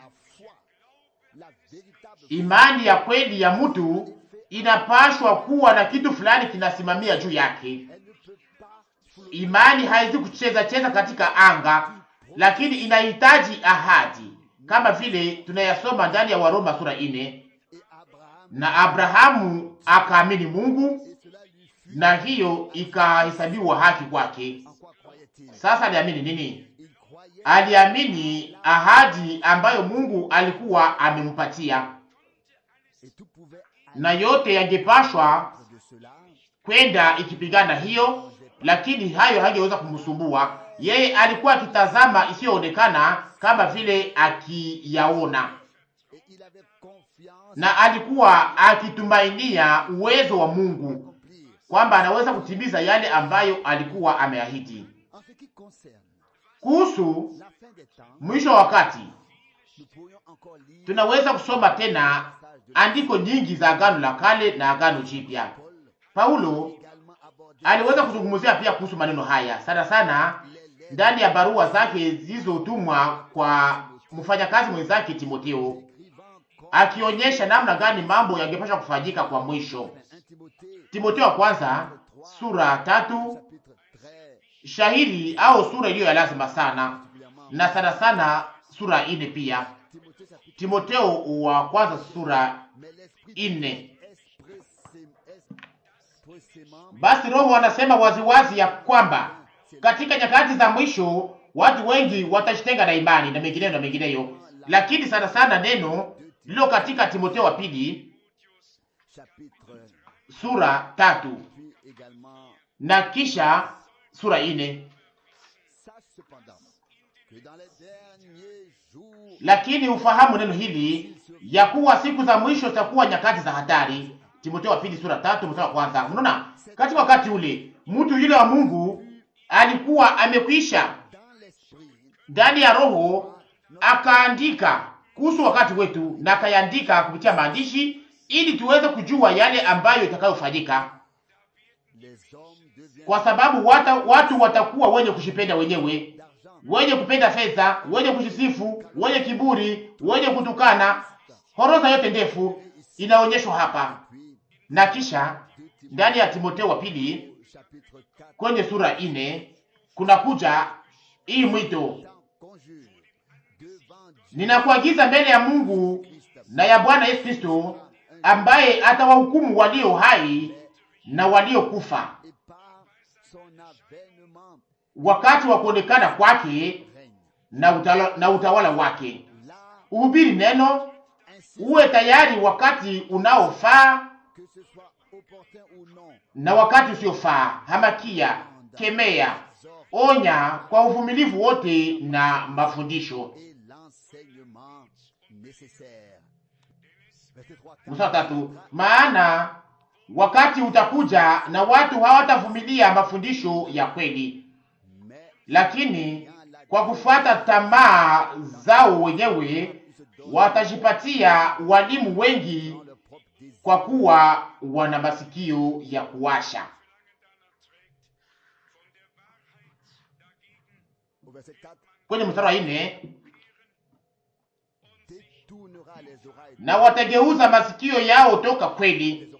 Imani ya kweli ya mtu inapashwa kuwa na kitu fulani kinasimamia juu yake. Imani haiwezi kucheza cheza katika anga, lakini inahitaji ahadi, kama vile tunayasoma ndani ya Waroma sura 4. na Abrahamu akaamini Mungu, na hiyo ikahesabiwa haki kwake. Sasa aliamini nini? Aliamini ahadi ambayo Mungu alikuwa amempatia, na yote yangepashwa kwenda ikipigana hiyo, lakini hayo hangeweza kumsumbua yeye. Alikuwa akitazama isiyoonekana kama vile akiyaona, na alikuwa akitumainia uwezo wa Mungu kwamba anaweza kutimiza yale ambayo alikuwa ameahidi. Kuhusu mwisho wa wakati, tunaweza kusoma tena andiko nyingi za Agano la Kale na Agano Jipya. Paulo aliweza kuzungumzia pia kuhusu maneno haya sana sana ndani ya barua zake zilizotumwa kwa mfanyakazi mwenzake Timotheo, akionyesha namna gani mambo yangepaswa kufanyika kwa mwisho. Timotheo wa kwanza sura 3, shahiri au sura iliyo ya lazima sana, na sana sana sura 4 pia. Timotheo wa kwanza sura 4. Basi Roho anasema waziwazi ya kwamba katika nyakati za mwisho watu wengi watajitenga na imani na mengineyo na mengineyo, lakini sana sana neno lilo katika Timotheo wa pili sura 3 na kisha sura 4. Lakini ufahamu neno hili ya kuwa siku za mwisho zitakuwa nyakati za hatari. Timotheo wa pili sura 3 mstari wa kwanza. Unaona, katika wakati ule mtu yule wa Mungu alikuwa amekwisha ndani ya roho akaandika kuhusu wakati wetu, na akaandika kupitia maandishi ili tuweze kujua yale ambayo itakayofanyika, kwa sababu watu watakuwa wenye kushipenda wenyewe, wenye kupenda fedha, wenye kujisifu, wenye kiburi, wenye kutukana. Horoza yote ndefu inaonyeshwa hapa. Na kisha ndani ya Timotheo wa pili kwenye sura 4 kuna kuja hii mwito: ninakuagiza mbele ya Mungu na ya Bwana Yesu Kristo, ambaye atawahukumu walio hai na waliokufa wakati wa kuonekana kwake na utawala wake. Uhubiri neno, uwe tayari wakati unaofaa na wakati usiofaa. Hamakia, kemea, onya kwa uvumilivu wote na mafundisho. Mstari 3, maana wakati utakuja na watu hawatavumilia mafundisho ya kweli, lakini kwa kufuata tamaa zao wenyewe watajipatia walimu wengi, kwa kuwa wana masikio ya kuwasha. Kwenye mstari wa 4, na watageuza masikio yao toka kweli,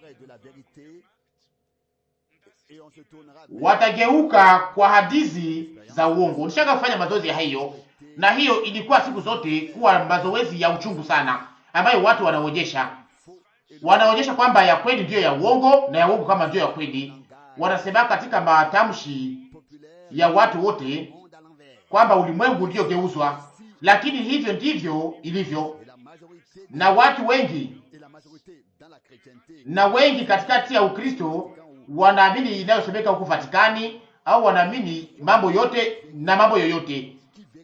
watageuka kwa hadithi za uongo. Nishaka kufanya mazoezi ya hiyo, na hiyo ilikuwa siku zote kuwa mazoezi ya uchungu sana, ambayo watu wanaonyesha kwamba ya kweli ndiyo ya uongo na ya uongo kama ndiyo ya kweli. Wanasema katika matamshi ya watu wote kwamba ulimwengu ndio geuzwa, lakini hivyo ndivyo ilivyo. Na watu wengi katikati ya Ukristo wanaamini inayosemeka huko Vatikani, au wanaamini mambo yote na mambo yoyote.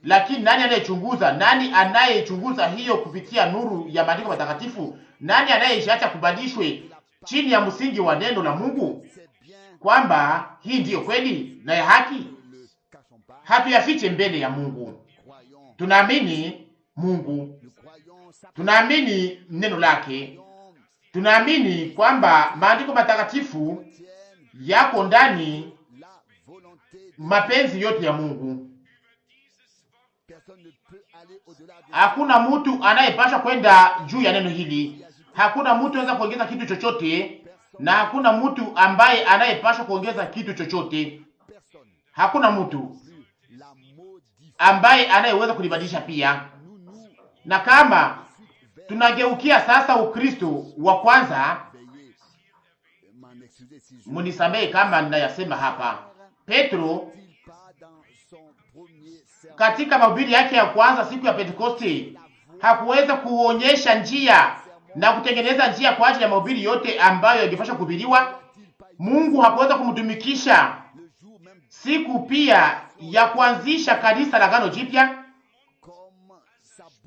Lakini nani anayechunguza? Nani anayechunguza hiyo kupitia nuru ya maandiko matakatifu? Nani anayeacha kubadilishwe chini ya msingi wa neno la Mungu, kwamba hii ndiyo kweli na ya haki? Hatuyafiche mbele ya Mungu. Tunaamini Mungu, tunaamini neno lake, tunaamini kwamba maandiko matakatifu yako ndani mapenzi yote ya Mungu. Hakuna mtu anayepasha kwenda juu ya neno hili. Hakuna mtu anaweza kuongeza kitu chochote, na hakuna mtu ambaye anayepasha kuongeza kitu chochote. Hakuna mtu ambaye anayeweza kulibadilisha pia. Na kama Tunageukia sasa Ukristo wa kwanza. Munisamehe kama ninayasema hapa. Petro katika mahubiri yake ya kwanza siku ya Pentekoste hakuweza kuonyesha njia na kutengeneza njia kwa ajili ya mahubiri yote ambayo yangepaswa kuhubiriwa. Mungu hakuweza kumtumikisha siku pia ya kuanzisha kanisa la Agano Jipya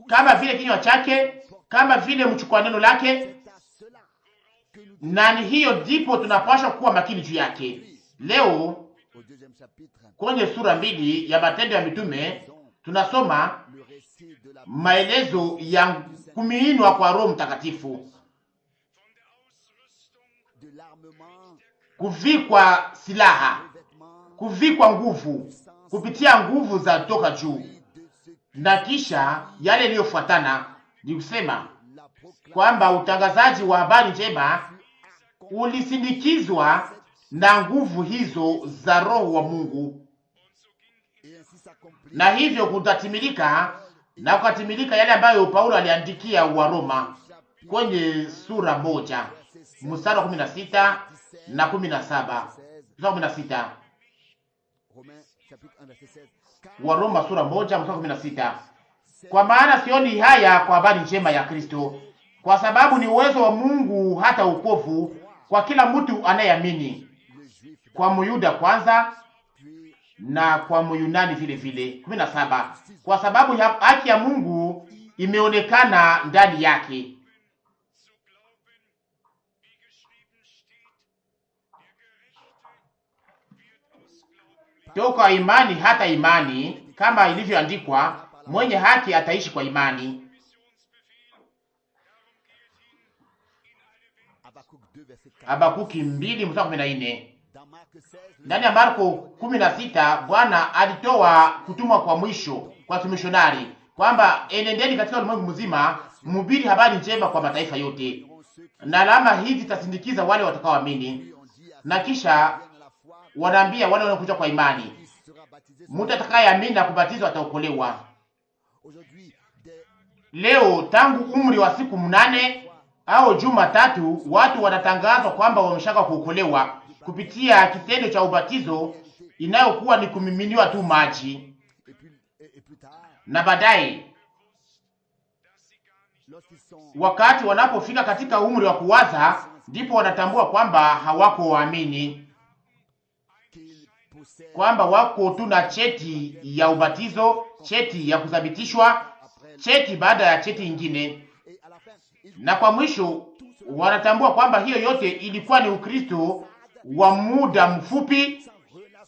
kama vile kinywa chake, kama vile mchukua neno lake, na ni hiyo ndipo tunapaswa kuwa makini juu yake. Leo kwenye sura 2 ya Matendo ya Mitume tunasoma maelezo ya kumiinwa kwa Roho Mtakatifu, kuvikwa silaha, kuvikwa nguvu kupitia nguvu za toka juu, na kisha yale yaliyofuatana ni kusema kwamba utangazaji wa habari njema ulisindikizwa na nguvu hizo za Roho wa Mungu, na hivyo kutatimilika na kukatimilika yale ambayo Paulo aliandikia wa Roma kwenye sura 1 mstari wa 16 na 17. Sura 16 wa Roma sura 1 mstari wa 16. Kwa maana sioni haya kwa habari njema ya Kristo, kwa sababu ni uwezo wa Mungu hata wokovu kwa kila mtu anayeamini, kwa Myuda kwanza na kwa Myunani vile vile. 17. Kwa sababu haki ya Mungu imeonekana ndani yake. Toka imani hata imani, kama ilivyoandikwa, mwenye haki ataishi kwa imani. Habakuki 2 mstari 14. Ndani ya Marko 16 Bwana alitoa kutumwa kwa mwisho kwa kimishonari kwamba enendeni katika ulimwengu mzima mhubiri habari njema kwa mataifa yote, na alama hizi zitasindikiza wale watakaoamini. Na kisha wanaambia wale wanaokuja kwa imani, mtu atakayeamini na kubatizwa ataokolewa. Leo tangu umri wa siku 8 au juma 3 watu wanatangazwa kwamba wameshaka kuokolewa kupitia kitendo cha ubatizo inayokuwa ni kumiminiwa tu maji, na baadaye wakati wanapofika katika umri wa kuwaza, ndipo wanatambua kwamba hawako waamini, kwamba wako tu na cheti ya ubatizo, cheti ya kudhabitishwa, cheti baada ya cheti ingine, na kwa mwisho wanatambua kwamba hiyo yote ilikuwa ni Ukristo wa muda mfupi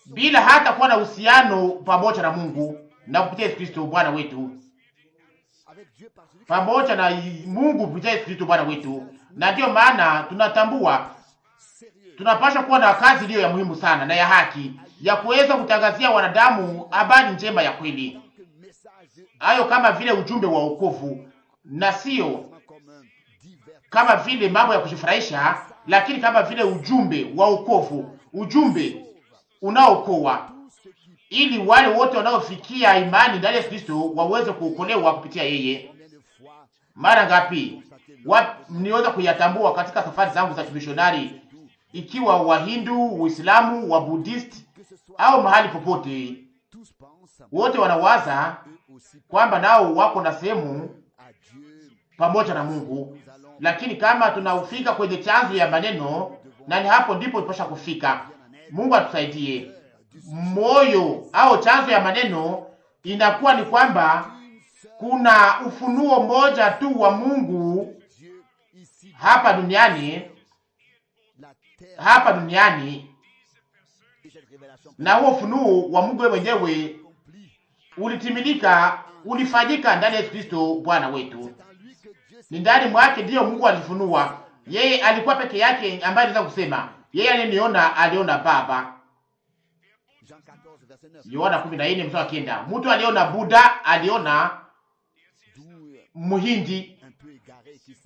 bila hata kuwa na uhusiano pamoja na Mungu na kupitia Yesu Kristo Bwana wetu, pamoja na Mungu kupitia Yesu Kristo Bwana wetu. Na ndio maana tunatambua tunapaswa kuwa na kazi iliyo ya muhimu sana na ya haki ya kuweza kutangazia wanadamu habari njema ya kweli, hayo kama vile ujumbe wa wokovu, na sio kama vile mambo ya kujifurahisha, lakini kama vile ujumbe wa wokovu, ujumbe unaokoa, ili wale wote wanaofikia imani ndani ya Kristo waweze kuokolewa kupitia yeye. Mara ngapi niweza kuyatambua katika safari zangu za kimishonari, ikiwa Wahindu, Uislamu, wa Buddhist au mahali popote, wote wanawaza kwamba nao wako na sehemu pamoja na Mungu. Lakini kama tunaufika kwenye chanzo ya maneno, na ni hapo ndipo tunapaswa kufika. Mungu atusaidie. Moyo au chanzo ya maneno inakuwa ni kwamba kuna ufunuo mmoja tu wa Mungu hapa duniani, na huo ufunuo wa Mungu mwenyewe ulitimilika, ulifanyika ndani ya Yesu Kristo Bwana wetu. Ni ndani mwake ndiyo Mungu alifunua. Yeye alikuwa peke yake ambaye anaweza kusema yeye aliniona aliona Baba. Yohana 14 mstari 9. Mtu aliona Buddha, aliona Muhindi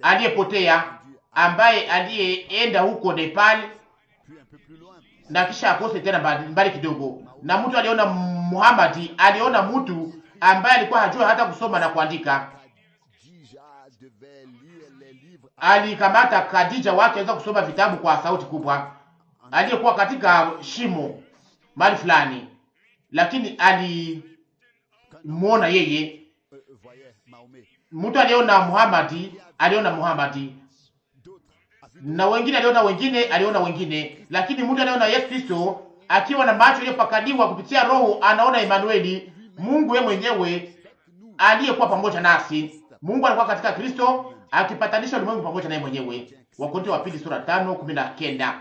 aliyepotea ambaye aliyeenda huko Nepal na kisha akose tena mbali kidogo, na mtu aliona Muhammad, aliona mtu ambaye alikuwa hajua hata kusoma na kuandika, alikamata Khadija wake aweza kusoma vitabu kwa sauti kubwa, aliyekuwa katika shimo mahali fulani, lakini alimuona yeye. Mtu aliona Muhammadi, na wengine aliona wengine, lakini mtu aliona Yesu Kristo akiwa na macho yaliyopakaliwa kupitia Roho, anaona Emanueli, Mungu yeye mwenyewe aliyekuwa pamoja nasi. Mungu alikuwa katika Kristo akipatanisha ulimwengu pamoja naye mwenyewe. Wakorintho wa pili sura 5:19.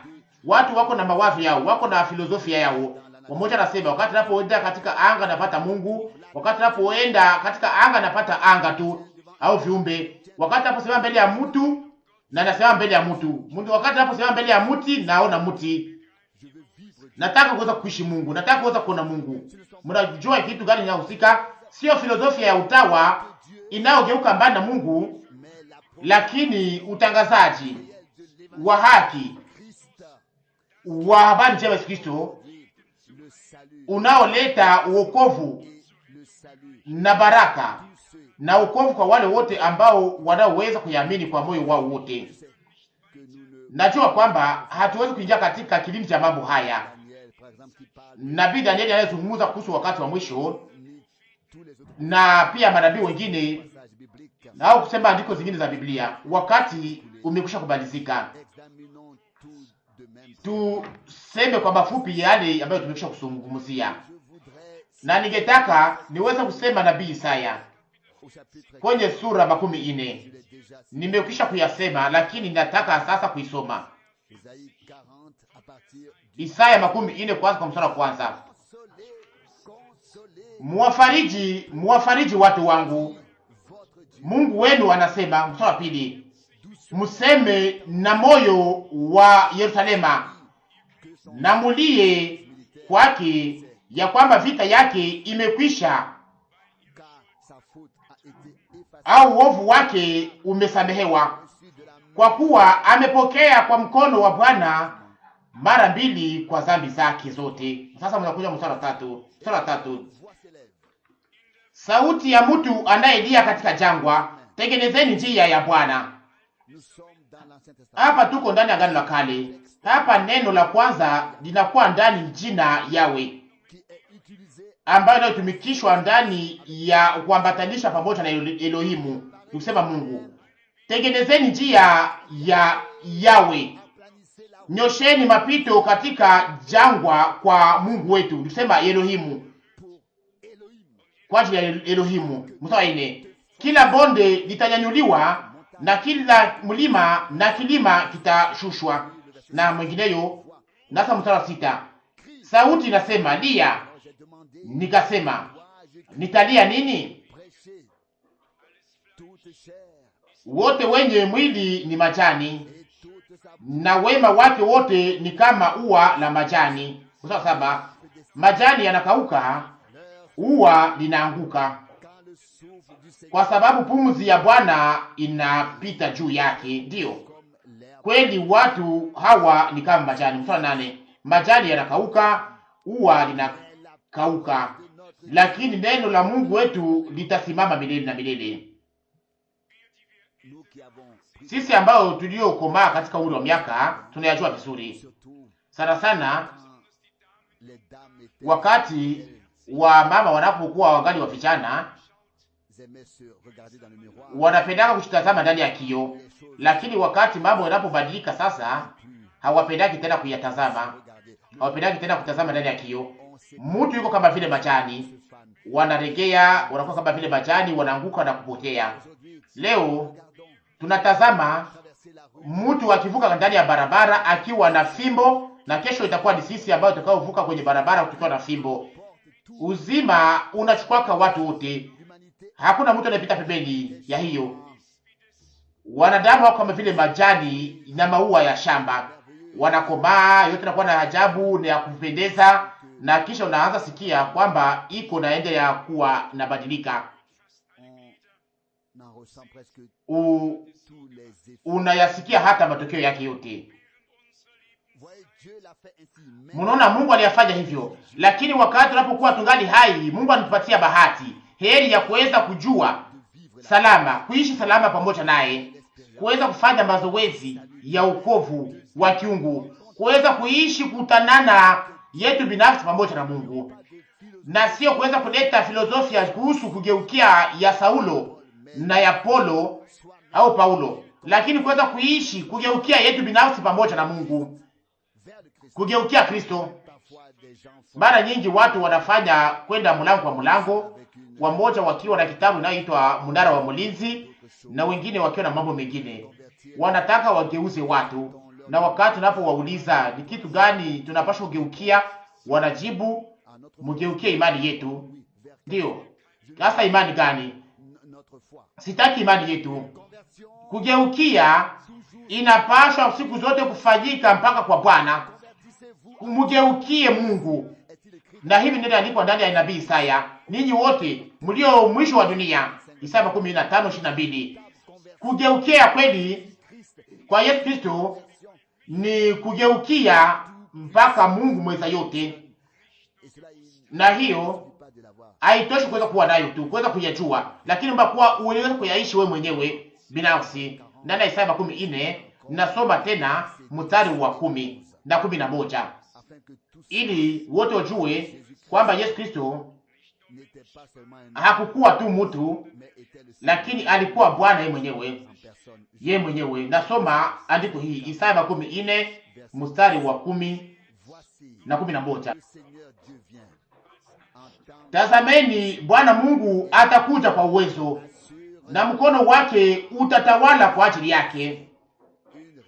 Watu wako na mawazo yao, wako na filosofia yao. Mmoja anasema wakati napoenda katika anga napata Mungu, wakati napoenda katika anga napata anga tu au viumbe. Wakati naposema mbele ya mtu na nasema mbele ya mtu. Wakati naposema mbele ya mti naona mti. Nataka kuweza kuishi Mungu, nataka kuweza kuona Mungu. Mnajua kitu gani inahusika? Sio filosofia ya utawa inayogeuka mbali na Mungu, lakini utangazaji wa haki wa habari njema ya Kristo unaoleta uokovu na baraka na uokovu kwa wale wote ambao wanaoweza kuamini kwa moyo wao wote. Najua kwamba hatuwezi kuingia katika kilindi cha mambo haya. Nabii Danieli anazungumza kuhusu wakati wa mwisho, na pia manabii wengine au kusema andiko zingine za Biblia. Wakati umekwisha kumalizika, tuseme kwa mafupi yale ambayo tumekwisha kuzungumzia, na ningetaka niweze kusema nabii Isaya kwenye sura 40. Nimekwisha kuyasema, lakini nataka sasa kuisoma Isaya 40 kwanza kwa mstari wa kwanza. Muwafariji watu wangu, Mungu wenu anasema. Mstari wa pili, mseme na moyo wa Yerusalema, na mulie kwake ya kwamba vita yake imekwisha, au uovu wake umesamehewa, kwa kuwa amepokea kwa mkono wa Bwana mara 2 kwa dhambi zake zote. Sasa mnakuja mstari wa 3. Sauti ya mtu anayelia katika jangwa, tengenezeni njia ya Bwana. Hapa tuko ndani ya Agano la Kale. Hapa neno la kwanza linakuwa ndani jina Yawe, ambayo inayotumikishwa ndani ya kuambatanisha pamoja na Elohimu, nikusema Mungu. Tengenezeni njia ya Yawe, nyosheni mapito katika jangwa kwa Mungu wetu, nikusema Elohimu, kwa ajili ya Elohimu. Mstari 4, kila bonde litanyanyuliwa na kila mlima na kilima kitashushwa na mwingineyo. Nasa mstari wa 6, sauti inasema lia, nikasema nitalia nini? Wote wenye mwili ni majani, na wema wake wote ni kama ua la majani. Mstari wa 7, majani yanakauka, ua linaanguka, kwa sababu pumzi ya Bwana inapita juu yake. Ndiyo kweli, watu hawa ni kama majani. Mstari 8, majani yanakauka, ua linakauka, lakini neno la Mungu wetu litasimama milele na milele. Sisi ambao tuliokomaa katika umri wa miaka tunayajua vizuri sana sana, wakati wa mama wanapokuwa wangali wa vijana wanapendaka kujitazama ndani ya kioo, lakini wakati mambo yanapobadilika sasa, hawapendaki tena kuyatazama, hawapendaki tena kutazama ndani ya kioo. Mtu yuko kama vile majani, wanaregea, wanakuwa kama vile majani, wanaanguka na kupotea. Leo tunatazama mtu akivuka ndani ya barabara akiwa na fimbo, na kesho itakuwa ni sisi ambao tutakaovuka kwenye barabara tukiwa na fimbo. Uzima unachukwaka watu wote, hakuna mtu anayepita pembeni ya hiyo. Wanadamu wako kama vile majani na maua ya shamba, wanakomaa, yote inakuwa na ajabu na ya kupendeza, na kisha unaanza sikia kwamba iko naendelea kuwa nabadilika. Unayasikia hata matokeo yake yote. Munaona, Mungu aliyafanya hivyo, lakini wakati tunapokuwa tungali hai, Mungu anatupatia bahati, heri ya kuweza kujua salama, kuishi salama pamoja naye, kuweza kufanya mazoezi ya wokovu wa kiungu, kuweza kuishi kutanana yetu binafsi pamoja na Mungu, na sio kuweza kuleta filosofia kuhusu kugeukia ya Saulo na ya Polo au Paulo, lakini kuweza kuishi kugeukia yetu binafsi pamoja na Mungu, kugeukia Kristo. Mara nyingi watu wanafanya kwenda mlango kwa mlango, wamoja wakiwa na kitabu inayoitwa Mnara wa Mlinzi na wengine wakiwa na mambo mengine. Wanataka wageuze watu, na wakati tunapowauliza ni kitu gani tunapaswa kugeukia, wanajibu mgeukie imani yetu. Ndio. Sasa imani gani? Sitaki imani yetu. Kugeukia inapaswa siku zote kufanyika mpaka kwa Bwana. Mgeukie Mungu. Na hivi ndivyo andikwa ndani ya nabii Isaya, ninyi wote mlio mwisho wa dunia, Isaya 15:22. Kugeukia kweli kwa Yesu Kristo ni kugeukia mpaka Mungu mweza yote, na hiyo haitoshi kuweza kuwa nayo tu, kuweza kuyajua, lakini mbakuwa uweze kuyaishi wewe mwenyewe binafsi. Ndani ya Isaya 14 nasoma tena mstari wa 10 na 11, ili wote wajue kwamba Yesu Kristo hakukuwa tu mtu, lakini alikuwa Bwana yeye mwenyewe. Nasoma andiko hii, Isaya 14 mstari wa 10 na 11. Tazameni, Bwana Mungu atakuja kwa uwezo, na mkono wake utatawala kwa ajili yake.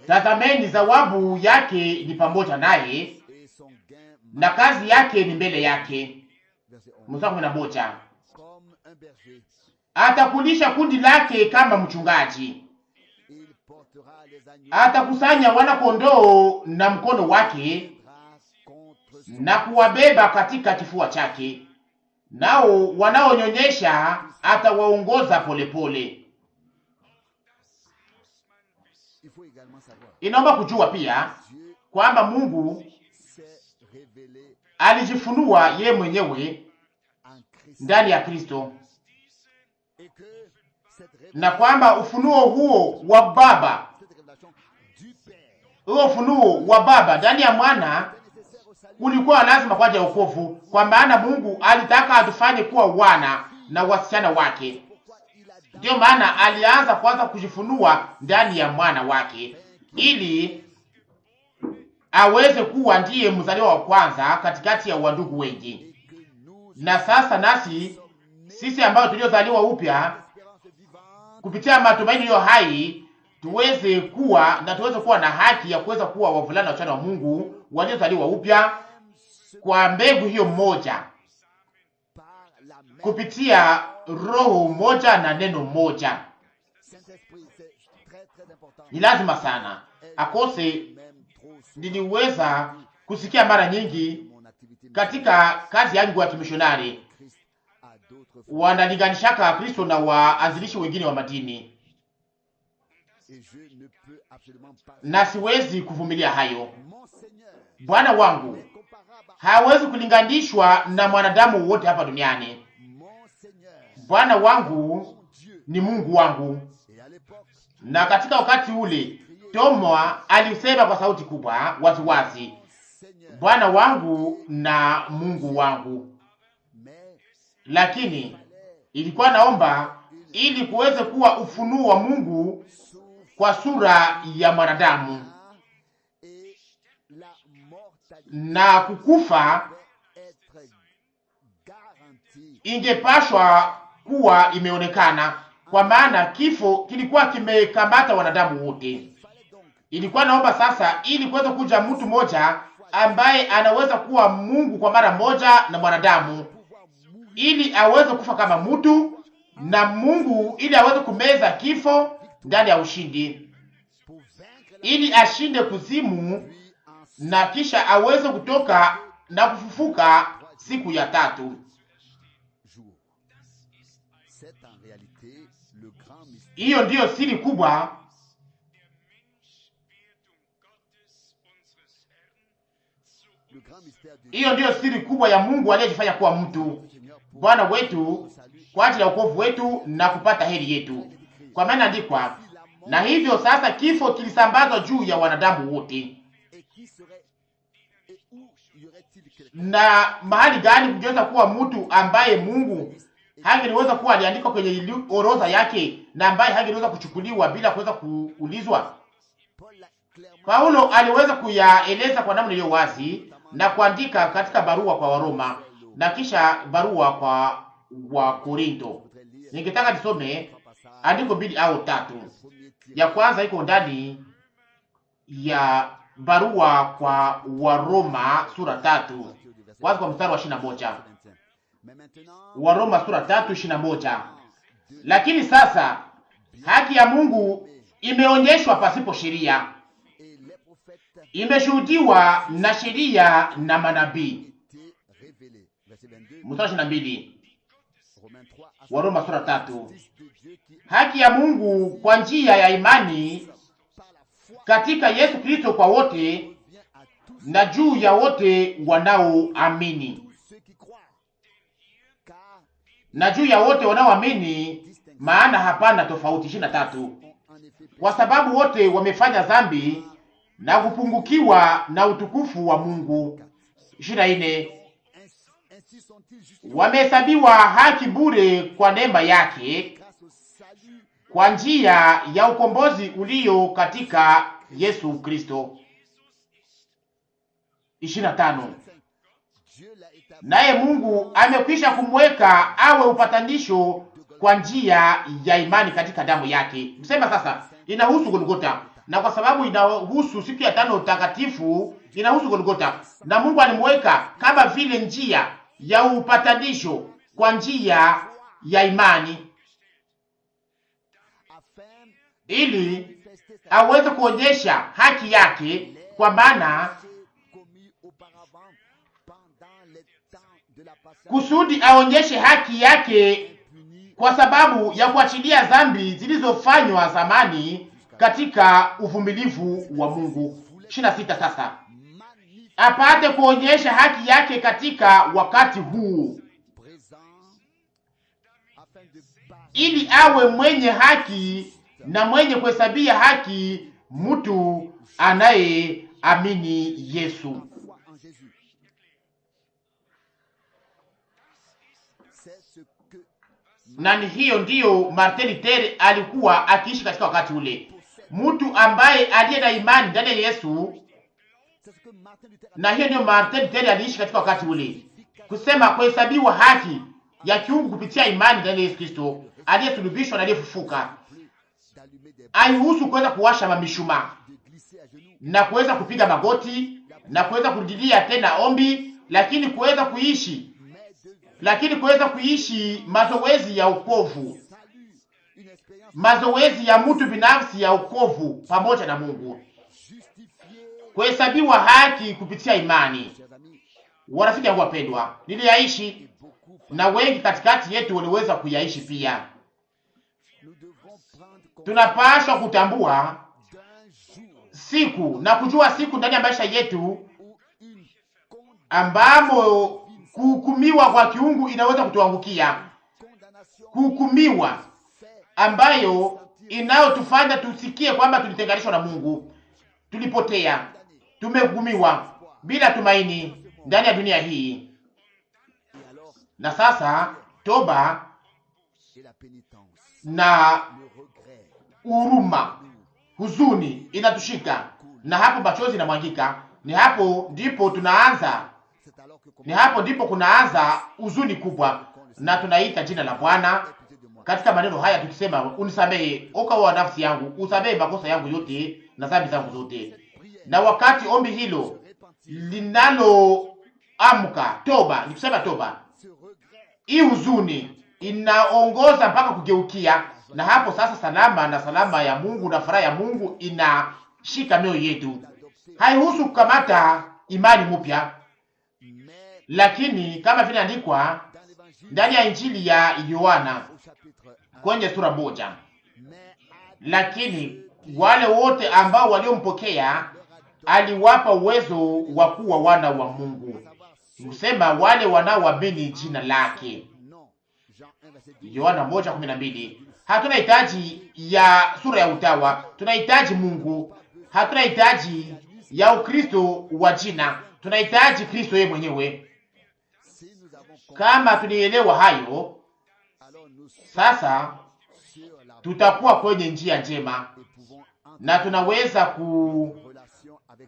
Tazameni, zawabu yake ni pamoja naye, na kazi yake ni mbele yake. Mstari 11. Atakulisha kundi lake kama mchungaji, atakusanya wana kondoo na mkono wake, na kuwabeba katika kifua chake, nao wanaonyonyesha atawaongoza polepole. Inaomba kujua pia kwamba Mungu alijifunua yeye mwenyewe ndani ya Kristo, na kwamba ufunuo huo wa Baba, ufunuo wa Baba ndani ya Mwana ulikuwa lazima kwa ajili ya wokovu, kwa maana Mungu alitaka atufanye kuwa wana na wasichana wake. Ndio maana alianza kwanza kujifunua ndani ya Mwana wake, ili aweze kuwa ndiye mzaliwa wa kwanza katikati ya wandugu wengi. Na sasa sisi ambao tuliozaliwa upya kupitia matumaini hiyo hai, tuweze kuwa na haki ya kuweza kuwa wavulana na wasichana wa Mungu waliozaliwa upya kwa mbegu hiyo moja, kupitia roho moja na neno moja. Ni lazima sana akose. Niliweza kusikia mara nyingi katika kazi yangu ya kimishonari wanalinganishaka Kristo na waanzilishi wengine wa madini, na siwezi kuvumilia hayo. Bwana wangu hawezi kulinganishwa na mwanadamu wote hapa duniani. Bwana wangu ni Mungu wangu. Na katika wakati ule Toma alisema kwa sauti kubwa waziwazi, Bwana wangu na Mungu wangu. Lakini ilikuwa naomba ili kuweze kuwa ufunuo wa Mungu kwa sura ya mwanadamu, na kukufa ingepashwa kuwa imeonekana, kwa maana kifo kilikuwa kimekamata wanadamu wote. Ilikuwa naomba sasa ili kuweza kuja mtu mmoja ambaye anaweza kuwa Mungu kwa mara moja na mwanadamu, ili aweze kufa kama mtu na Mungu, ili aweze kumeza kifo ndani ya ushindi, ili ashinde kuzimu na kisha aweze kutoka na kufufuka siku ya tatu. Hiyo ndiyo siri kubwa. Hiyo ndiyo siri kubwa ya Mungu aliyejifanya kuwa mtu, Bwana wetu, kwa ajili ya wokovu wetu na kupata heri yetu. Kwa maana andikwa, na hivyo sasa kifo kilisambazwa juu ya wanadamu wote. Na mahali gani kungeweza kuwa mtu ambaye Mungu hangeweza kuwa aliandika kwenye orodha yake na ambaye hangeweza kuchukuliwa bila kuweza kuulizwa? Paulo aliweza kuyaeleza kwa namna iliyo wazi na kuandika katika barua kwa Waroma na kisha barua kwa Wakorinto. Ningetaka nisome andiko 2 au 3. Ya kwanza iko ndani ya barua kwa Waroma sura 3, kwanza kwa mstari wa 21. Waroma sura 3:21. Lakini sasa haki ya Mungu imeonyeshwa pasipo sheria, imeshuhudiwa na sheria na manabii. Mstari 22. Waroma sura 3. Haki ya Mungu kwa njia ya imani katika Yesu Kristo kwa wote na juu ya wote wanaoamini. Na juu ya wote wanaoamini, maana hapana tofauti. 23. Kwa sababu wote wamefanya dhambi na kupungukiwa na utukufu wa Mungu. 24. Wamehesabiwa haki bure kwa neema yake kwa njia ya ukombozi ulio katika Yesu Kristo. 25. Naye Mungu amekwisha kumweka awe upatanisho kwa njia ya imani katika damu yake. Msema sasa inahusu Golgotha, na kwa sababu inahusu siku ya tano takatifu, inahusu Golgotha, na Mungu alimweka kama vile njia ya upatanisho kwa njia ya imani, ili aweze kuonyesha haki yake, kwa maana kusudi aonyeshe haki yake kwa sababu ya kuachilia dhambi zilizofanywa zamani katika uvumilivu wa Mungu. 26. Sasa apate kuonyesha haki yake katika wakati huu, ili awe mwenye haki na mwenye kuhesabia haki mtu anayeamini Yesu. Na ni hiyo ndiyo Martin Luther alikuwa akiishi katika wakati ule, mtu ambaye aliye na imani ndani ya Yesu. Na hiyo ndiyo Martin Luther aliishi katika wakati ule, kusema kuhesabiwa haki ya kiungu kupitia imani ndani ya Yesu Kristo aliyesulubishwa na aliyefufuka. Aihusu kuweza kuwasha mamishuma na kuweza kupiga magoti na kuweza kurudilia tena ombi, lakini kuweza kuishi mazoezi ya ukovu, mazoezi ya mtu binafsi ya ukovu pamoja na Mungu, kuhesabiwa haki kupitia imani. Warafiki yangu wapendwa, niliyaishi na wengi katikati yetu waliweza kuyaishi pia. Tunapaswa kutambua siku na kujua siku ndani ya maisha yetu ambamo kuhukumiwa kwa kiungu inaweza kutuangukia, kuhukumiwa ambayo inayotufanya tusikie kwamba tulitenganishwa na Mungu, tulipotea, tumehukumiwa bila tumaini ndani ya dunia hii. Na sasa toba na huruma, huzuni inatushika, na hapo machozi inamwangika. Ni hapo ndipo kunaanza huzuni kubwa, na tunaita jina la Bwana katika maneno haya tukisema, unisamehe okoa nafsi yangu, usamehe makosa yangu yote na dhambi zangu zote. Na wakati ombi hilo linaloamka toba, nikusema toba, hii huzuni inaongoza mpaka kugeukia, na hapo sasa salama ya Mungu na furaha ya Mungu inashika mioyo yetu. Haihusu kukamata imani mpya, lakini kama vile andikwa ndani ya Injili ya Yohana kwenye sura 1, lakini wale wote ambao waliompokea aliwapa uwezo wa kuwa wana wa Mungu, kusema wale wanaoamini jina lake. Yohana 1:12. Hatuna hitaji ya sura ya utawa, tunahitaji Mungu. Hatuna hitaji ya Ukristo wa jina, tunahitaji Kristo yeye mwenyewe. Kama tulielewa hayo, sasa tutakuwa kwenye njia njema na tunaweza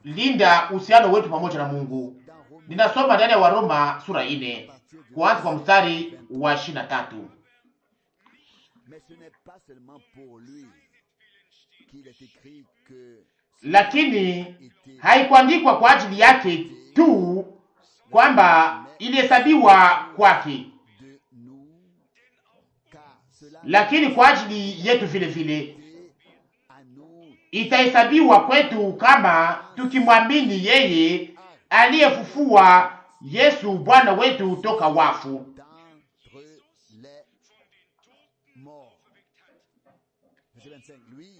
kulinda uhusiano wetu pamoja na Mungu. Ninasoma ndani ya Waroma sura 4 kuanza kwa mstari wa 23. Lakini haikuandikwa kwa ajili yake tu kwamba ilihesabiwa kwake, lakini kwa ajili yetu vile vile itahesabiwa kwetu kama tukimwamini yeye aliyefufua Yesu Bwana wetu toka wafu.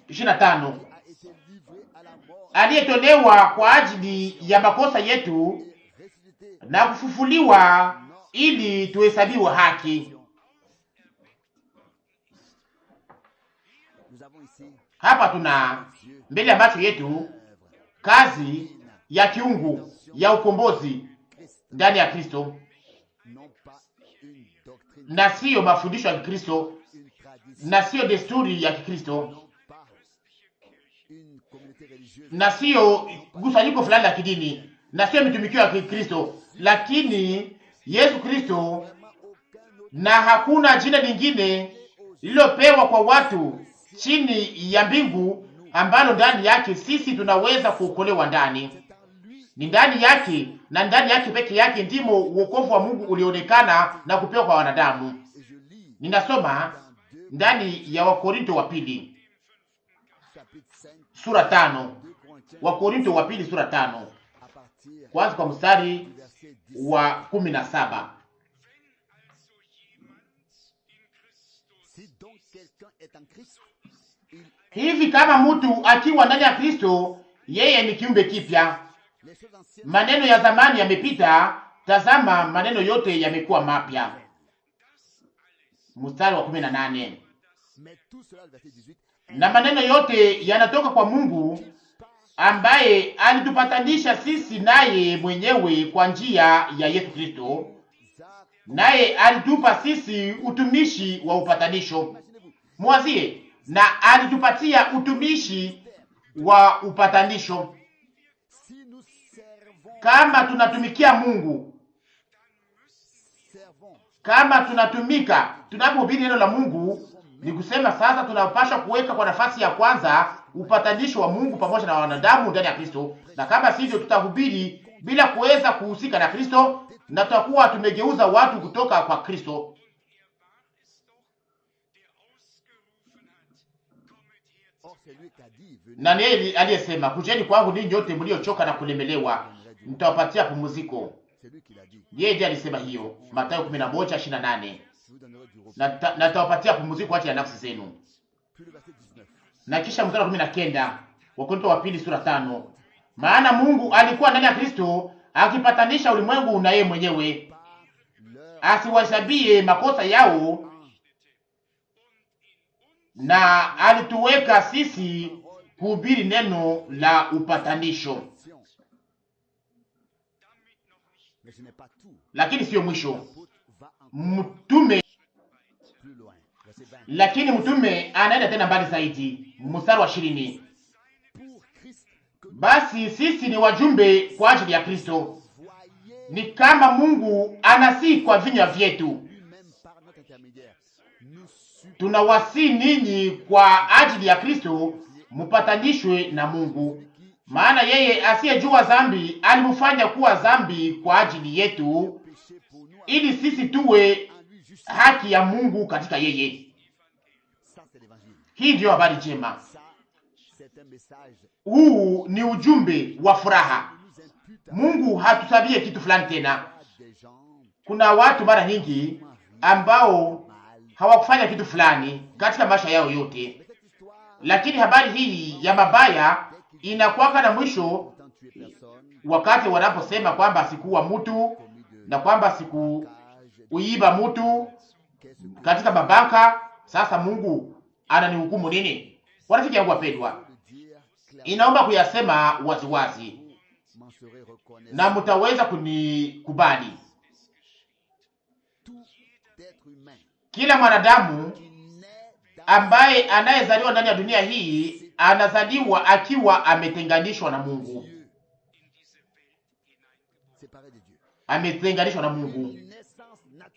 25. Aliyetolewa kwa ajili ya makosa yetu na kufufuliwa ili tuhesabiwe haki. Hapa tuna mbele ya macho yetu kazi ya kiungu ya ukombozi ndani ya Kristo, na siyo mafundisho ya Kristo, na siyo desturi ya Kikristo, na siyo kusanyiko fulani la kidini, na siyo mitumikio ya Kikristo, lakini Yesu Kristo, na hakuna jina lingine lililopewa kwa watu chini ya mbingu ambalo ndani yake sisi tunaweza kuokolewa ndani. Ni ndani yake na ndani yake peke yake ndimo wokovu wa Mungu ulionekana na kupewa kwa wanadamu. Ninasoma ndani ya Wakorinto wa pili sura 5. Wakorinto wa pili sura 5 kwanza kwa mstari wa 17. Hivi kama mtu akiwa ndani ya Kristo, yeye ni kiumbe kipya. Maneno ya zamani yamepita, tazama maneno yote yamekuwa mapya. Mstari wa 18. Na maneno yote yanatoka kwa Mungu ambaye alitupatanisha sisi naye mwenyewe kwa njia ya Yesu Kristo, naye alitupa sisi utumishi wa upatanisho. Mwazie, na alitupatia utumishi wa upatanisho. Kama tunatumikia Mungu, kama tunatumika, tunapohubiri neno la Mungu, ni kusema sasa tunapaswa kuweka kwa nafasi ya kwanza upatanisho wa Mungu pamoja na wanadamu ndani ya Kristo. Na kama sivyo, tutahubiri bila kuweza kuhusika na Kristo, na tutakuwa tumegeuza watu kutoka kwa Kristo. Na ni yeye aliyesema, kujeni kwangu ninyi nyote mliochoka na kulemelewa, nitawapatia pumziko. Yeye ndiye alisema hiyo, Mathayo 11:28. Na nitawapatia pumziko kwa ajili ya nafsi zenu. Na kisha mstari wa 19, Wakorintho wa pili sura 5. Maana Mungu alikuwa ndani ya Kristo akipatanisha ulimwengu na yeye mwenyewe, asiwahesabie makosa yao, na alituweka sisi kuhubiri neno la upatanisho. Lakini sio mwisho. Lakini mtume anaenda tena mbali zaidi. Mstari wa 20. Basi sisi ni wajumbe kwa ajili ya Kristo, ni kama Mungu anasi kwa vinywa vyetu. Tunawasi ninyi kwa ajili ya Kristo, mupatanishwe na Mungu. Maana yeye asiyejua dhambi alimfanya kuwa dhambi kwa ajili yetu, ili sisi tuwe haki ya Mungu katika yeye. Hii ndiyo habari njema. Huu ni ujumbe wa furaha. Mungu hatusabie kitu fulani tena. Kuna watu mara nyingi ambao hawakufanya kitu fulani katika maisha yao yote, lakini habari hii ya mabaya inakuwa na mwisho wakati wanaposema kwamba sikuwa mtu na kwamba sikuiba mtu katika mabanka. Sasa Mungu ananihukumu nini? Warafiki yangu wapendwa, inaomba kuyasema waziwazi na mtaweza kunikubali. Kila mwanadamu ambaye anayezaliwa ndani ya dunia hii anazaliwa akiwa ametenganishwa na Mungu, ametenganishwa na Mungu.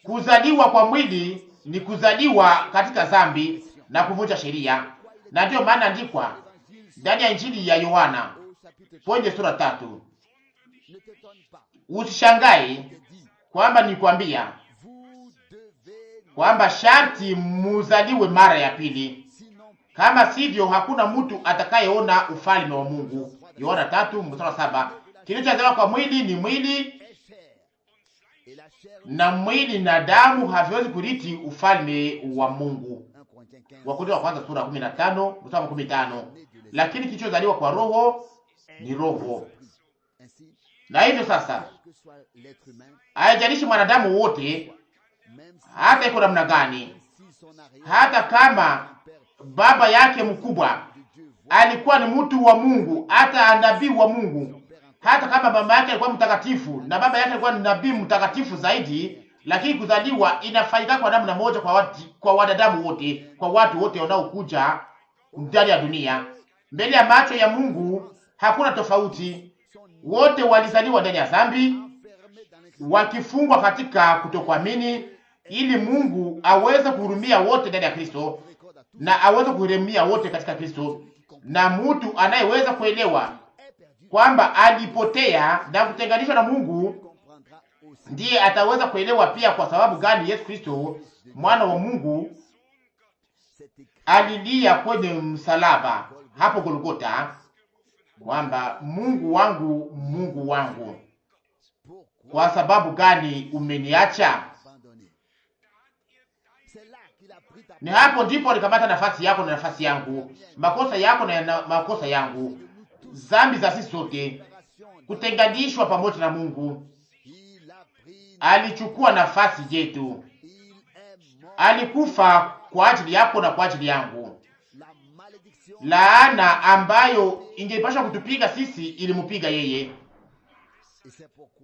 Kuzaliwa kwa mwili ni kuzaliwa katika dhambi na kuvunja sheria, na ndio maana andikwa ndani ya Injili ya Yohana kwenye sura 3, usishangae kwamba nikwambia kwamba sharti muzaliwe mara ya pili, kama sivyo hakuna mtu atakayeona ufalme wa Mungu. Yohana 3:7. Kilichozaliwa kwa mwili ni mwili, na mwili na damu haviwezi kurithi ufalme wa Mungu. Wakorintho wa kwanza sura 15:15. Lakini kilichozaliwa kwa roho ni roho. Na hivyo sasa, haijalishi mwanadamu wote, hata iko namna gani, hata kama baba yake mkubwa alikuwa ni mtu wa Mungu, hata nabii wa Mungu, hata kama mama yake alikuwa mtakatifu na baba yake alikuwa ni nabii mtakatifu zaidi, lakini kuzaliwa inafanyika kwa namna moja kwa wanadamu wote, kwa watu wote wanaokuja ndani ya dunia. Mbele ya macho ya Mungu hakuna tofauti. Wote walizaliwa ndani ya dhambi, wakifungwa katika kutokuamini, ili Mungu aweze kuhurumia wote ndani ya Kristo na aweze kuhurumia wote katika Kristo. Na mtu anayeweza kuelewa kwamba alipotea na kutenganishwa na Mungu ndiye ataweza kuelewa pia kwa sababu gani Yesu Kristo mwana wa Mungu alilia kwenye msalaba hapo Golgotha, kwamba Mungu wangu, Mungu wangu, kwa sababu gani umeniacha? Ni hapo ndipo alikamata nafasi yako na nafasi yangu, makosa yako na makosa yangu, dhambi za sisi sote, kutenganishwa pamoja na Mungu. Alichukua nafasi yetu, alikufa kwa ajili yako na kwa ajili yangu. Laana ambayo ingepasha kutupiga sisi ilimupiga yeye,